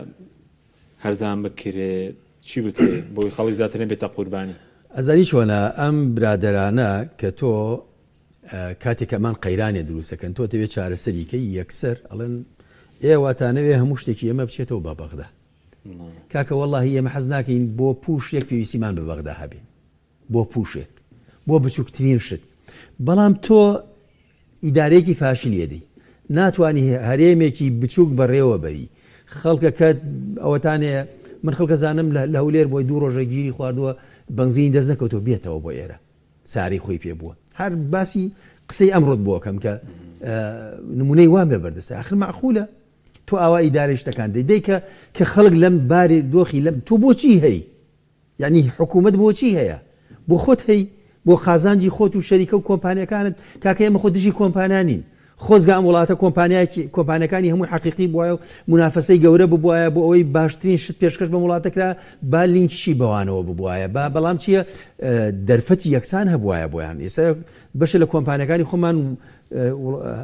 هەرزان بکرێت چی بکرێت بۆی خەڵی زیاتر نەبێتە قوربانی ئەزانی چۆنە ئەم برادرانە کە تۆ کاتێک ئەمان قەیرانێ دروستەکەن تۆ دەوێت چارەسەریکەی یەکسەر ئەڵێن ئێواتانەوێ هەموو شتێکی ئەمە بچێتەوە بە بەغدا کاکە وەڵڵاهی ئێمە حەز ناکەین بۆ پووشێک پێویستیمان بە بەغدا هەبێ بۆ پووشێک بۆ بچووکترین شت بەڵام تۆ ئیدارەیەکی فاشل لێدەی ناتوانانی هەرێمێکی بچووک بەڕێوە بەری خەڵکەکە ئەوەتانێ من خەڵکە زانم لە هەولێر بۆی 2 ڕۆژە گیری خواردووە بنزین دەست نەکەوتۆ بێتەوە بۆ ئێرە ساری خۆی پێ بووە هەر باسی قسەی ئەمڕۆت بووە کەم کە نمونەی وام لە بەردەستە آخر معقولە تۆ ئاوا ئیدارەی شتەکان دەی کە خەڵک لەم باری دۆخی لەم تۆ بۆچی هەی یعنی حکوومەت بۆچی هەیە بۆ خۆت هەی بۆ قازانجی خۆت و شەریکە و کۆمپانیەکانت کاکە ئێمە خۆ دژی کۆمپانیانین خۆزگە ئەم وڵاتە کۆمپانیەکانی هەمووی حقیقی بووە و منافەسەی گەورە ببووایە بۆ ئەوەی باشترین شت پێشکەش بە وڵاتەکرا با لینکشی بەوانەوە ببووایە بەڵام چییە دەرفەتی یەکسان هەبوایە بۆیان ئێستا بەشە لە کۆمپانیەکانی خۆمان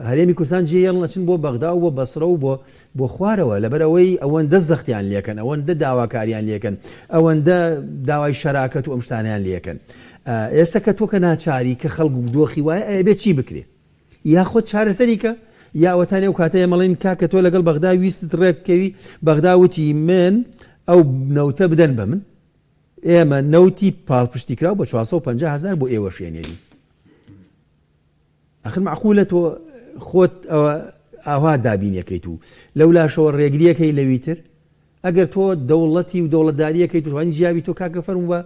هەرێمی کوردستان جێڵ نەچن بۆ بەغدا و بۆ بەسرە و بۆ خوارەوە لەبەرەوەی ئەوەندە زەختیان لێکەن ئەوەندە داواکاریان لێکەن ئەوەندە داوای شەراکەت و ئەم شتانیان لێکەن ئێستا کە تۆ کە ناچاری کە خەڵک دۆخی وایە ئەبێت چی بکرێت یا خۆت چارەسەریکە یاوەتانێ و کاتەیە مەڵین کاکە تۆ لەگەڵ بەغدا ویستت ڕێبکەوی بەغدا وتی من ئەو نەوتە بدەن بە من ئێمە نەوتی پاڵپشتی کراو بە 450,000 بۆ ئێوە شوێنێری آخر معقولە تۆ خۆت ئاوا دابینیەکەیت و لەولاشەوە ڕێگریەکەی لەویتر ئەگەر تۆ دەوڵەتی و دەوڵەتداریەکەی توانی ژیاوی تۆ کاکە فەرموو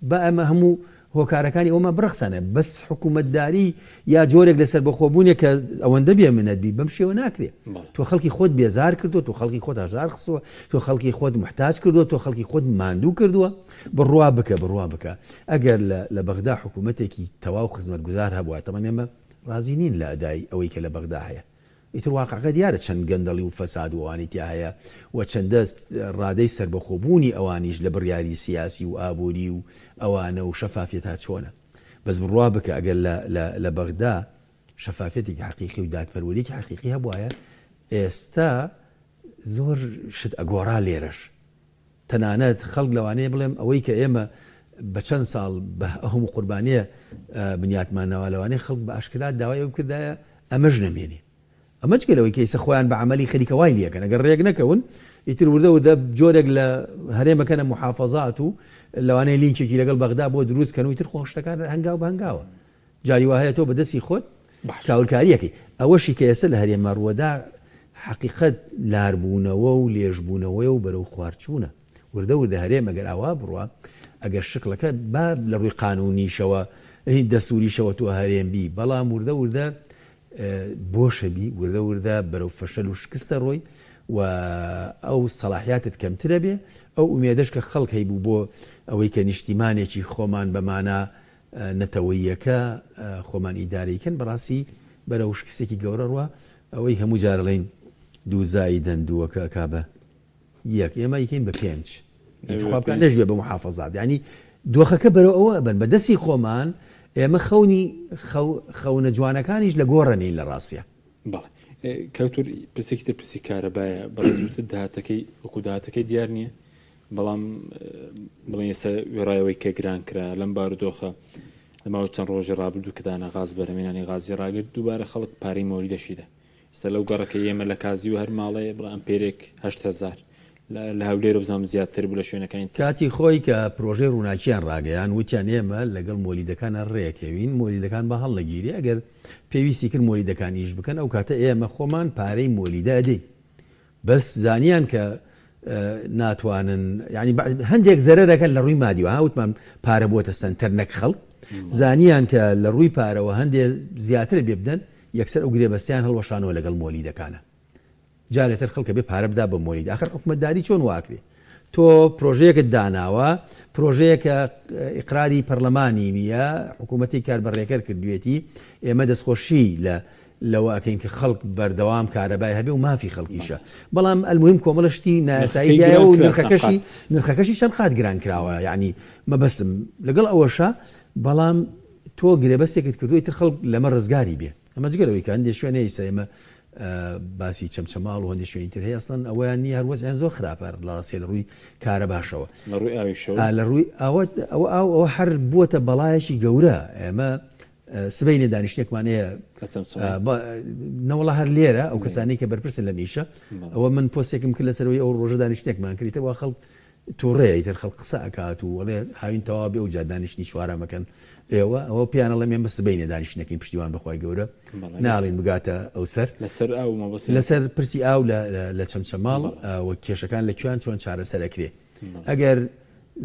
بە ئەمە هەموو هۆکارەکانی ئەومە بڕخسانە بەس حکوومەتداری یا جۆرێک لەسەر بەخۆبوونێ کە ئەوەندە بێ منەتبی بەم شێوە ناکرێت تۆ خەڵکی خۆت بێزار کردو تۆ خەڵکی خۆت ئاژار خستووە تۆ خەڵکی خۆت محتاج کردووە تۆ خەڵکی خۆت ماندوو کردووە بڕوا بکە ئەگەر لە بەغدا حکوومەتێکی تەواو خزمەت گوزار هەبووە تەمەن ئێمە ڕازی نین لە ئەدای ئەوەی کە لە بەغدا هەیە ئیتر واقعەکە دیارە چەند گەندەڵی و فەساد و ئەوانی تیا هەیە و چەندە ڕادەی سربەخۆبوونی ئەوانیش لە بڕیاری سیاسی و ئابووری و ئەوانە و شەفافیت تا چۆنە بەس بڕوا بکە ئەگەر لە بەغدا شەفافێتێکی حقیقی و دادپەروەریەکی حقیقی هەبوایە ئێستا زۆر شت ئەگۆڕا لێرەش تەنانەت خەڵک لەوانەیە بڵێم ئەوەی کە ئێمە بە چەند ساڵ بە هەموو قوربانیە بنیاتمانەوە لەوانەیە خەڵک بە ئاشکرات داوای ئەو کردایە ئەمەش نەمێنێ ئەمەش گەلەوەی کە ئێستا خۆیان بە عملی خەریکەوای لیەکەن ئەگەر ڕێک نەکەون ئیتر وردە جۆرێک لە هەرێمەکەنە محافەزات و لەوانەیە لینکێکی لەگەڵ بەغدا بۆ دروستکەن و ئیتر خۆشتەکان هەنگاو بە هەنگاوە جاری وایە تۆ بەدەستی خۆت کاولکاریەکەی ئەوەشی کە ئێستا لە هەرێمە ڕووەدا حقیقەت لاربوونەوە و لێژبوونەوەی و بەرەو خوارچوونە وردە هەرێم ئەگەر ئاوا بڕوە ئەگەر شکلەکە با لە ڕووی قانونیشەوە دەستوریشەوە تۆ هەرێمبی بەڵام وردە بۆشەبی وردە بەرەو فەشەل و شکستە ڕۆی و ئەو سەلاحیاتت کەمترە بێ ئەو ئومێدەش کە خەڵک هەیبوو بۆ ئەوەی کە نیشتیمانێکی خۆمان بەمانە نەتەوەیەکە خۆمان ئیدارەیەکەن بەڕاستی بەرەو شکستێکی گەورە ڕوە ئەوەی هەموو جارەڵین دووزایی دەندووەکە کابە یەک ئێمە یکەین بە 5 انتخابکان نەژێ بە محافەزات ینی دۆخەکە بەرەو ئەوە بن بە دەستی خۆمان ئێمە خەونە جوانەکانیش لە گۆڕەنین لە ڕاستیە. بەڵێ کەوتور پرسێکی پرسی کارەبایە بەڕێزوتر داهاتەکەی وەکو داهاتەکەی دیار نییە بەڵام بڵێن ئێستا وێڕایەوەی کە گران کرا لەم بارودۆخە لەماوە چەند ڕۆژی ڕابردوو کە دانا غاز بەرەمێنانی غازی ڕاگرت دووبارە خەڵک پارەی مۆری دەشیدە ئێستا لەو گەڕەکە ئێمە لە کازی و هەر ماڵەیە بڵێ ئەمپێرێک 8000 لە هەولێرە بزانام زیاتر بوو لە شوێنەکانی کاتی خۆی کە پرۆژەی ڕووناکییان ڕاگەیان وتیان ئێمە لەگەڵ مۆلیدەکانە ڕێکەوین مۆلیدەکان بە هەڵ نەگیری ئەگەر پێویستی کرد مۆلیدەکان ئیش بکەن ئەو کاتە ئێمە خۆمان پارەی مۆلیدە ئەدەین بەس زانیان کە ناتوانن ینی هەندێک زەرەرەکەن لە ڕووی مادیوە هاوتمان پارە بۆتە سنتەر نەک خەڵک زانیان کە لە ڕووی پارەوە هەندێک زیاتر بێ بدەن یەکسەر ئەو گرێبەستیان هەڵوەشانەوە لەگەڵ مۆلیدەکانە جارێتر خەڵکە بێ پارە بدا بە مۆلید ئاخر حکومەتداری چۆن واکرێ تۆ پرۆژەیەکت داناوە پرۆژەیەکە ئیقراری پەرلەمانی نیە حکوومەتی کار بەڕێکەر کردوێتی ئێمە دەستخۆشی لەوەکەین کە خەڵک بەردەوام کارەبای هەبێ و مافی خەڵکیشە بەڵام ئەلمهم کۆمەڵشتی ناساییە و نرخەکەشی چەند قات گران کراوە یعنی مەبەسم لەگەڵ ئەوەشە بەڵام تۆ گرێبەستێکت کردو ئیتر خەڵک لەمە ڕزگاری بێ ئەمە جگەرەوەی کە هەندێک شوێنە ئێستا ئێمە باسی چەمچەماڵ و هەندێک شوێنی تر هەیە ئەسڵەن ئەویان نیە هەروەزیان زۆر خراپە لە ڕاستێ لە ڕووی کارە باشەوە لە ڕووی ئەوە هەر بووەتە بەڵایەکی گەورە ئێمە سبەینە دانیشتێکمانەیە نەوەڵا هەر لێرە ئەو کەسانی کە بەرپرسن لە نیشە ئەوە من پۆستێکم کرد لەسەرەوەی ئەو ڕۆژە دانیشتێکمان کردیتەوە خەڵک تووڕێ تر خەڵک قسە ئەکات و وڵێ هاوین تەوا بێ و جا دانیشتنی چوارەمەکەن ئێوە ئەوە پیانەڵە مێ بە سبەینە دانیشتنەکەین پشتیوان بەخوای گەورە ناڵین بگاتە ئەو سەر لەسەر پرسی ئاو لە چەمچەماڵ و کێشەکان لەکوێن چۆن چارەسەر ئەکرێ ئەگەر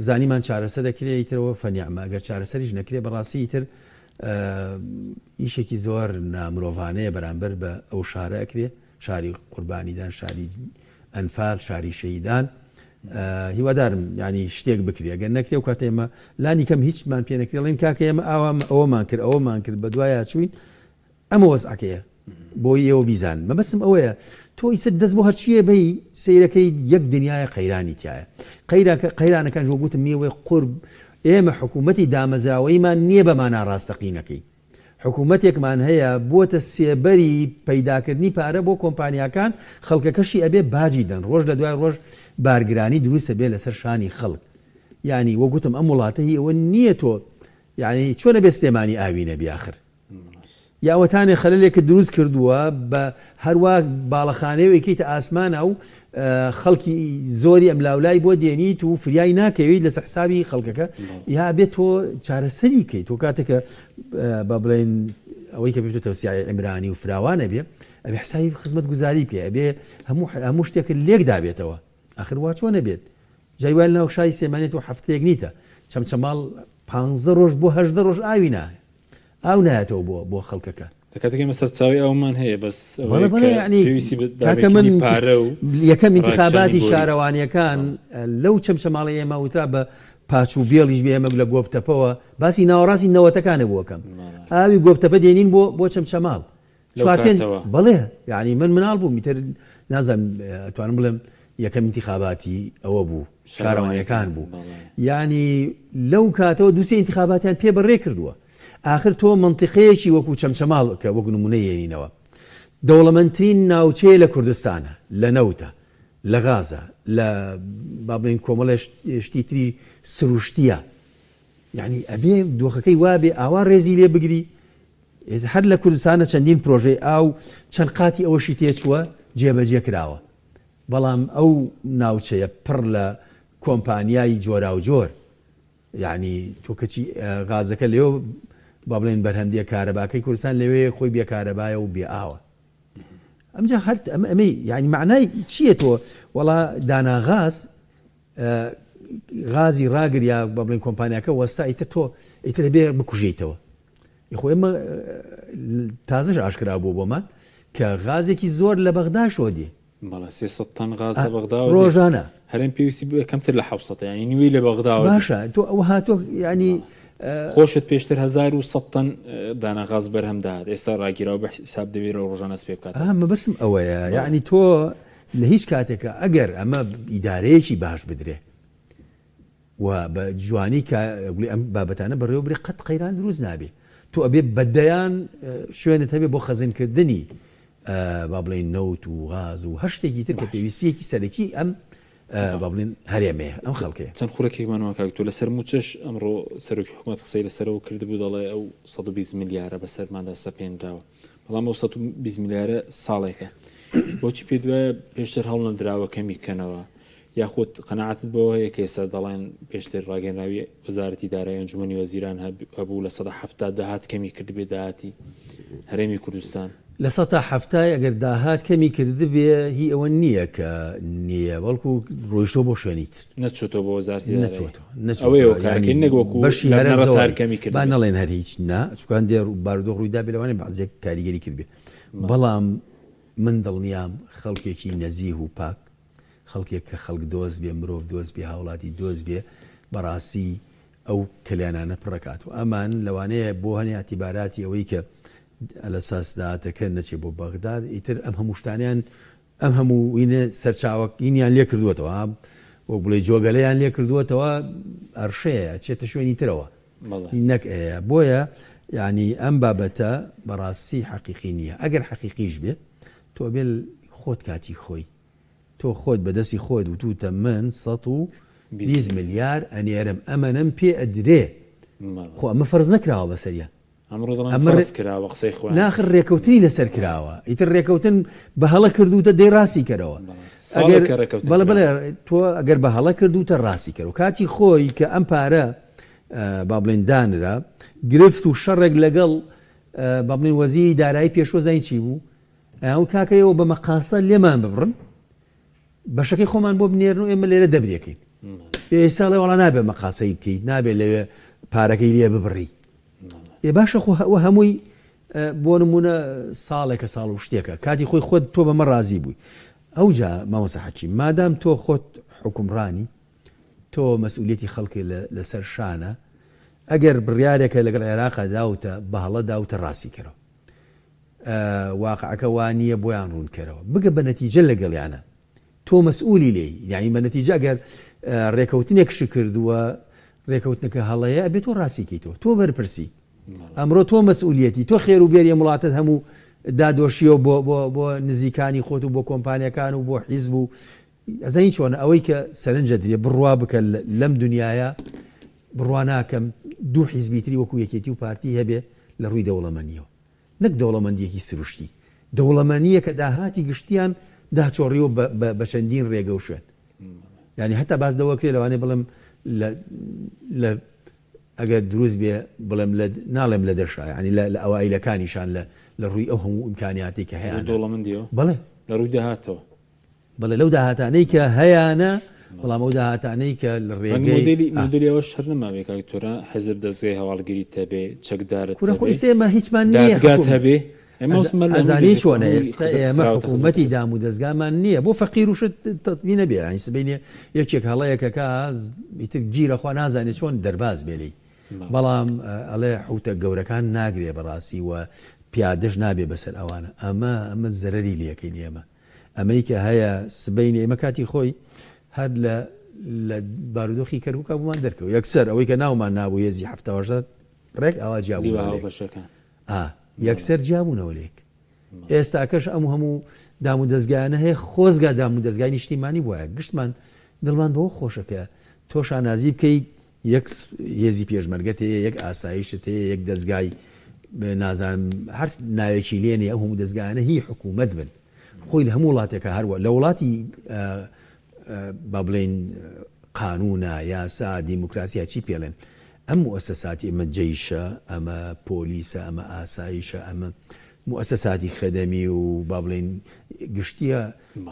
زانیمان چارەسەر دەکرێت ئیترەوە فەنیعمە ئەگەر چارەسەریش نەکرێ بەڕاستی ئیتر ئیشێکی زۆر نامرۆڤانەیە بەرامبەر بە ئەو شارە ئەکرێ شاری قوربانیدان شاری ئەنفال شاری شەیدان هیوادارم ینی شتێک بکرێ ئەگەر نەکرێ و کاتە ئێمە لانی کەم هیچمان پێ نەکرێڵین کاکە ئێمە ئەوەمان کرد بە دوایە چوین ئەمە وەزعەکەیە بۆی ئێوە بیزان مەبەسم ئەوەیە تۆ ئیسە دەست بۆ هەرچیە بەی سیرەکەی یەک دنیای قەیرانی تایە قەیرانەکان ژۆ گوتم میوەی قورب ئێمە حکوومەتی دامەزراوەیمان نییە بەمانە ڕاستەقینەکەی حکوومەتێکمان هەیە بۆتە سێبەری پەیداکردنی پارە بۆ کۆمپانیاکان خەڵکەکەشی ئەبێ باجی دەن ڕۆژ لە دوای ڕۆژ بارگرانی دروستە بێ لەسەر شانی خەڵک ینی وەگوتم ئەم وڵاتە هی ئەوە نییە تۆ یعنی چۆنە بێ سلێمانی ئاوینە بیاخر یاوەتانێ خەلەلێکە دروست کردووە بە هەروە باڵەخانەیە ئەکەیتە ئاسمانە و خەڵکی زۆری ئەم لاولای بۆ دێنیت و فریای ناکەویت لە حسابی خەڵکەکە یا بێت تۆ چارەسەری کەیت تۆ کاتێکە بە بڵێن ئەوەی کە بێت تەوسیای عیمرانی و فراوانە بێ ئەبێ حسابی خزمەت گوزاری بکە ئەبێ هەموو شتێک لێک دابێتەوە آخر وا چۆنە بێت جایوال ناو شای سێمانێت و هەفتەیەک نیتە چەمچەماڵ 15 ڕۆژ بۆ 18 ڕۆژ ئاوی نایە ئاو نایەتەوە بۆ خەڵکەکە دەکاتێکی مەسەر چاوی ئەومان هەیە بەس من یەکەم انتخاباتی شارەوانیەکان لەو چەمچەماڵی ئێمە وترا بە پاچ و بێڵیش بێ ئێمە لە گۆبتەپەوە باسی ناوەڕاستی نەوەتەکانە بووەکەم ئاوی گۆبتەپە دێنین بۆ چەمچەماڵ بەڵێ یعنی من مناڵ بوو میتر نازانم توانم بڵێم یەکەم انتخاباتی ئەوە بوو شارەوانیەکان بوو ینی لەو کاتەوە دووسێ انتخاباتیان پێ بەڕێ کردووە آخر تۆ منطقەیەکی وەکو چەمچەماڵ کە وەکو نمونە یێنینەوە دەوڵەمەندترین ناوچەیە لە کوردستانە لە نەوتە لە غازە لە با بڵێن کۆمەڵە شتی تری سروشتیە یعنی ئەبێ دۆخەکەی وابێ ئاوا ڕێزی لێ بگری هەر لە کوردستانە چەندین پرۆژەی ئاو چەند قاتی ئەوەشی تێچووە جێبەجێ کراوە بەڵام ئەو ناوچەیە پڕ لە کۆمپانیایی جۆرا و جۆر یعنی تۆ کەچی غازەکە لێوە با بڵێن بەرهەندیە کارەباکەی کوردستان لەوێ خۆی بێکارەبایە و بێ ئاوە ئەمجا هەر ئەمەی یعنی معنای چییە تۆ وەڵا داناغاز غازی ڕاگریا با بڵێن کۆمپانیاکە وەستا ئیتر تۆ ئیتر بێ بکوژیتەوە خۆ ئێمە تازەش ئاشکرا بوو بۆمان کە غازێکی زۆر لە بەغدا شۆدێ بەڵێ 300 تەن غاز لە بەغدا ڕۆژانە هەرێم پێویستی کەمتر لە 700 ینی نوێی لە بەغدا باشە تۆ ئەوە هاتۆ ینی خۆشت پێشتر 1100 تەن داناغاز بەرهەمداات ئێستا ڕاگیرەوە بە حساب دەوێت ڕۆژانە سپێ بکات مەبەستم ئەوەیە یعنی تۆ لە هیچ کاتێکە ئەگەر ئەمە ئیدارەیەکی باش بدرێ و بە جوانی ئەم بابەتانە بەڕێوە برێ قەت قەیران دروست نابێ تۆ ئەبێ بەدەیان شوێنت هەبێ بۆ خەزینکردنی با بڵێن نەوت و غاز و هەر شتێکی تر کە پێویستیەکی سەرەکی ئەم با بڵێن هەرێمەیە ئەم خەڵکەیە چەند خوڕێکێکمانەوە کاک تۆ لەسەر موچەش ئەمڕۆ سەرۆکی حکوومەت قسەی لەسەرەوە کردبوو دەڵێ ئەو 120 میلیارە بەسەرماندا سەپێنراوە بەڵام ئەو 120 میلیارە ساڵێکە بۆچی پێ دوایە پێشتر هەڵ نەدراوە کەمی بکەنەوە یاخود قەناعەتت بەوە هەیە کە ئێستا دەڵێن پێشتر ڕاگەنراوی وەزارەتی دارایی ئەنجومەنی وەزیران هەبوو لە 170 داهات کەمی کردبێ داهاتی هەرێمی کوردستان لە 170 ئەگەر داهات کەمی کردبێ هی ئەوە نییە کە نییە بەڵکو ڕۆیشتۆ بۆ شوێنی تر نەچۆتەوە بۆ وەزارەتی نەچۆتەوە نەگوەکو بەشی کەمی کرد با نەڵێن هەر هیچ نا چکان دێ بارودۆخ ڕوویدا بێ لەوانێ بەعزێک کاریگەری کردبێ بەڵام من دڵنیام خەڵکێکی نەزیه و پاک خەڵکێک کە خەڵک دۆست بێ مرۆڤ دۆست بێ هاوڵاتی دۆست بێ بەڕاستی ئەو کلیانانە پڕکات و ئەمان لەوانەیە بۆ هەنێ ئەتیباراتی ئەوەی کە لە ساسدااتەکە نەچێ بۆ بەغداد ئیتر ئەم هەموو شتانیان ئەم هەموو وینە سەرچاوەکینیان لێ کردووەتەوە وە بڵێ جۆگەلەیان لێ کردووەتەوە ئەرشەیە چێتە شوێنی ترەوە نەک ئەیە بۆیە یعنی ئەم بابەتە بەڕاستی حەقیقی نییە ئەگەر حەقیقیش بێ تۆ بێ خۆت کاتی خۆی تۆ خۆت بەدەستی خۆت و توتە من 120 میلیار ئەنێرم ئەمەنم پێ ئەدرێ خۆ ئەمە فەرز نەکراوە بەسەریە ناخر ڕێکەوتنی لەسەر کراوە ئیتر ڕێکەوتن بە هەڵە کردوتە دەی ڕاستی کەرەوە بەڵێ تۆ ئەگەر بە هەڵە کردوتە ڕاستی کەرەوە کاتی خۆی کە ئەم پارە با بڵێن دانرا گرفت و شەڕێک لەگەڵ با بڵێن وەزیری دارایی پێشوەزای چی بوو ئەو کاکەیەوە بە مەقاسە لێمان ببڕن بەشەکەی خۆمان بۆ بنێرن و ئێمە لێرە دەبرێکین ئێساڵێ وڵا نابێ مەقاسەی بکەیت نابێت لەوێ پارەکەی لێ ببڕی باشە خۆ هەمووی بۆ نمونە ساڵێکە ساڵ و شتێکە کاتی خۆی خۆت تۆ بەمە ڕازی بووی ئەو جا مامۆستا حەکیم مادام تۆ خۆت حکومڕانی تۆ مەسئولیەتی خەڵکی لەسەر شانە ئەگەر بڕیارێکە لەگەڵ عێراقا داوتە بەهەڵە داوتە ڕاستی کەرەوە واقعەکە وانییە بۆیان ڕوون کەرەوە بگە بە نەتیجە لەگەڵیانە تۆ مەسئولی لێ یعنی بە نەتیجە ئەگەر ڕێکەوتنێکشی کردووە ڕێکەوتنەکە هەڵەیە ئەبێت تۆ ڕاستیکەیتەوە تۆ بەرپرسی ئەمڕۆ تۆ مەسئولیەتی تۆ خێر و بێری وڵاتت هەموو دادۆشیەوە بۆ نزیکانی خۆت و بۆ کۆمپانیەکان و بۆ حیزب و ئەزانی چۆنە ئەوەی کە سەرنجە درێ بڕوا بکە لەم دنیاە بڕوا ناکەم دوو حیزبیتری وەکو یەکێتی و پارتی هەبێ لە ڕووی دەوڵەمەندیەوە نەک دەوڵەمەندیەکی سروشتی دەوڵەمەندیە کە داهاتی گشتیان داچۆڕیەوە بە چەندین ڕێگە و شوێن یعنی هەتا باز دەوەکرێ لەوانێ بڵم لە ئەگەر دروست بێ بڵم ناڵێم لە دەرشا ینی لە ئەوائیلەکانیشان لە ڕووی ئەو هەموو ئیمکانیاتی کە هەیە دەوڵەمەندیەوە بڵێ لە ڕووی داهاتەوە بڵێ لەو داهاتانەی کە هەیەە بەڵام ئەو داهاتانەی کە لە ڕێگەی مدلیەوە شەر نەماوێت کاکتۆرە حەزب دەستگای هەواڵگیری هەبێ چەکدارت ئێمە هیچمان دادگات هەبێ ئەزانی چۆنە ئێستا ئێمە حکوومەتی دام و دەستگامان نییە بۆ فەقیر وشت تەتبینە بێ ئەین سبینێ یەکێک هەڵەیەکەکە ئیتر گیرەخوا نازانێت چۆن دەرباز بێلی بەڵام ئەڵێ حوتە گەورەکان ناگرێ بەڕاستی وە پیادەش نابێ بەسەر ئەوانە ئەمە زەرەری لەکەین ئێمە ئەمەی کە هەیە سبینێ ئێمە کاتی خۆی هەر لە بارودۆخی کەرکووکە بوومان دەرکەوە یەکسەر ئەوەی کە ناومان نابوو هێزی 70 ڕێک ئاوا جیابوو بەشەکان یەکسەر جیابوونەوە لێک ئێستاکەش ئەم هەموو دام و دەستگایانە هەیە خۆزگا دام و دەستگای نیشتیمانی وایە گشتمان دڵمان بەوە خۆشەکە تۆ شانازی بکەی یەک هێزی پێشمەرگەت هەیە یەک ئاسایشت هەیە یەک دەستگای نازانم هەر ناوێکی لێنێ ئەو هەموو دەستگایانە هی حکوومەت بن خۆی لە هەموو وڵاتێکە هەروە لە وڵاتی با بڵێن قانونە یاسا دیموکراسیا چی پێڵێن ئەم مؤسساتی ئەمە جەیشە ئەمە پۆلیسە ئەمە ئاسایشە ئەمە مؤسساتی خەدەمی و با بڵێن گشتیە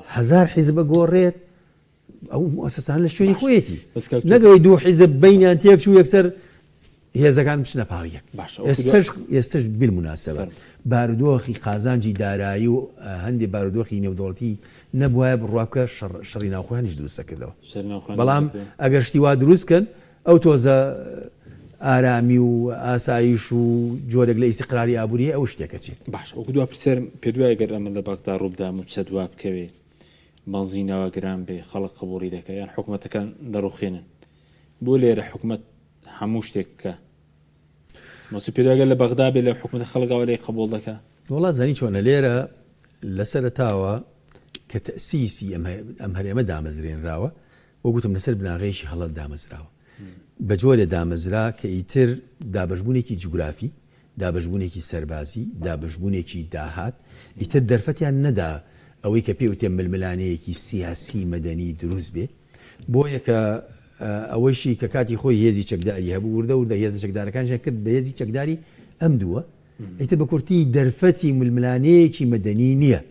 1000 حیزبە گۆڕێت ئەو مؤسسان لە شوێنی خۆیەتی نەگەوەی دوو حیزب بینیان تێکچوو یەکسەر هێزەکان بچنە پاڵیەک ئێستش بالموناسبە بارودۆخی قازانجی دارایی و هەندێک بارودۆخی نێودوڵەتی نەبووایە بڕوابکە شەڕی ناوخۆیانیش دروستە کردەوە بەڵام ئەگەر شتی وا دروستکەن ئەو تۆزە ئارامی و ئاسایش و جۆرێک لە ئیسیقراری ئابووری ئەو شتێکە چێت باش ئەو دو پرسیار پێ دوای گەر ئەمە لە بەغدا ڕووبدام و چە دوا بکەوێ بەنزینەوە گران بێ خەڵک قبوڵی دەکە یان حکوومەتەکان دەڕوخێنن بۆ لێرە حکوومەت هەموو شتێک بکە مەسوود پێ دوای گەر لە بەغدا بێ لە حکوومەتە خەڵکاوە لێ قبوڵ دەکە وڵات زانی چۆنە لێرە لەسەرتاوە کە تەسیسی ئەم هەرێمە دامەزرێنراوە وەگوتم لەسەر بناغەیەکی هەڵەت دامەزراوە بە جۆرێ دامەزرا کە ئیتر دابەشبوونێکی جوگرافی دابەشبوونێکی سەربازی دابەشبوونێکی داهات ئیتر دەرفەتیان نەدا ئەوەی کە پێ وتێ ململانەیەکی سیاسی مەدەنی دروست بێ بۆیە کە ئەوەیشی کە کاتی خۆی هێزی چەکداری هەبوو وردە وردە هێزە چەکدارەکانیان کرد بە هێزی چەکداری ئەم دووە ئیتر بە کورتی دەرفەتی ململانەیەکی مەدەنی نییە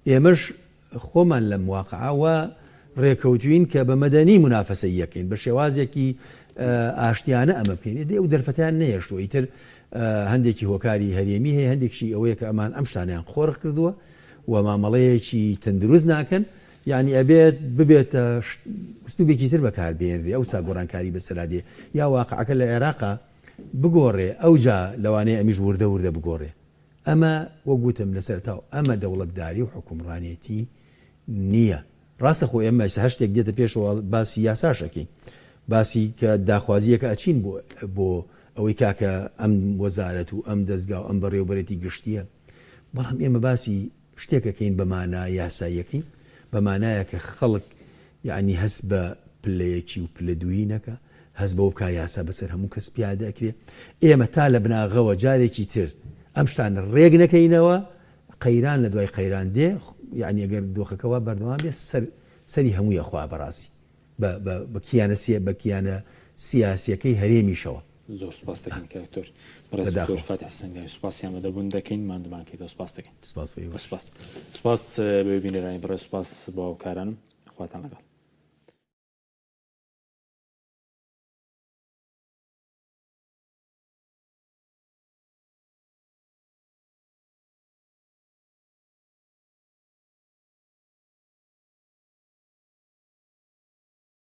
ئێمەش خۆمان لە مواقعەوە ڕێکەوتوین کە بە مەدەنی منافەسەی یەکەین بە شێوازێکی ئاشتیانە ئەمە بکەین دێ و دەرفەتیان نەهێشتووە ئیتر هەندێکی هۆکاری هەرێمی هەیە هەندێکشی ئەوەیە کە ئەمان ئەم شتانیان خۆڕ کردووە و مامەڵەیەکی تەندروست ناکەن یعنی ئەبێت ببێتە ئوستوبێکی تر بەکاربێنرێ ئەو چاگۆڕانکاری بەسەرادێ یا واقعەکە لە عێراقا بگۆڕێ ئەوجا لەوانەیە ئەمیش وردە وردە بگۆڕێ ئەمە وەگوتم لەسەرتاو ئەمە دەوڵەتداری و حکومڕانێتی نییە ڕاستە خۆ ئێمە هەشتێک دێتە پێشەوە باسی یاساشەکەین باسی کە داخوازیەکە ئەچین بۆ ئەوەی کاکە ئەم وەزارەت و ئەم دەستگا و ئەم بەڕێوەبەرێتی گشتیە بەڵام ئێمە باسی شتێکەکەین بەمانە یاساییەکەی بەمانایە کە خەڵک یعنی هەست بە پلەیەکی و پلە دووی نەکە هەست بە بکە یاسا بەسەر هەموو کەس پیادەکرێ ئێمە تا لە بناغەوە جارێکی تر ئەم شتان ڕێگ نەکەینەوە قەیران لە دوای قەیران دێ یعنی ئەگەر دۆخەکەەوە بەردەوام بێ سەری هەموویە خوا بەڕاستی بە کیانە سیاسیەکەی هەرێمیشەوە زۆر سپاس دەکەین کاکتۆر بەڕێز فاتح سەنگای سوپاسیان بەدەبوون دەکەین مادەمانکەیتەوە سپاس دەکەین سپاس بە بینەرانی بەڕێز سپاس بۆ هاوکارانم خواتان لەگەڵ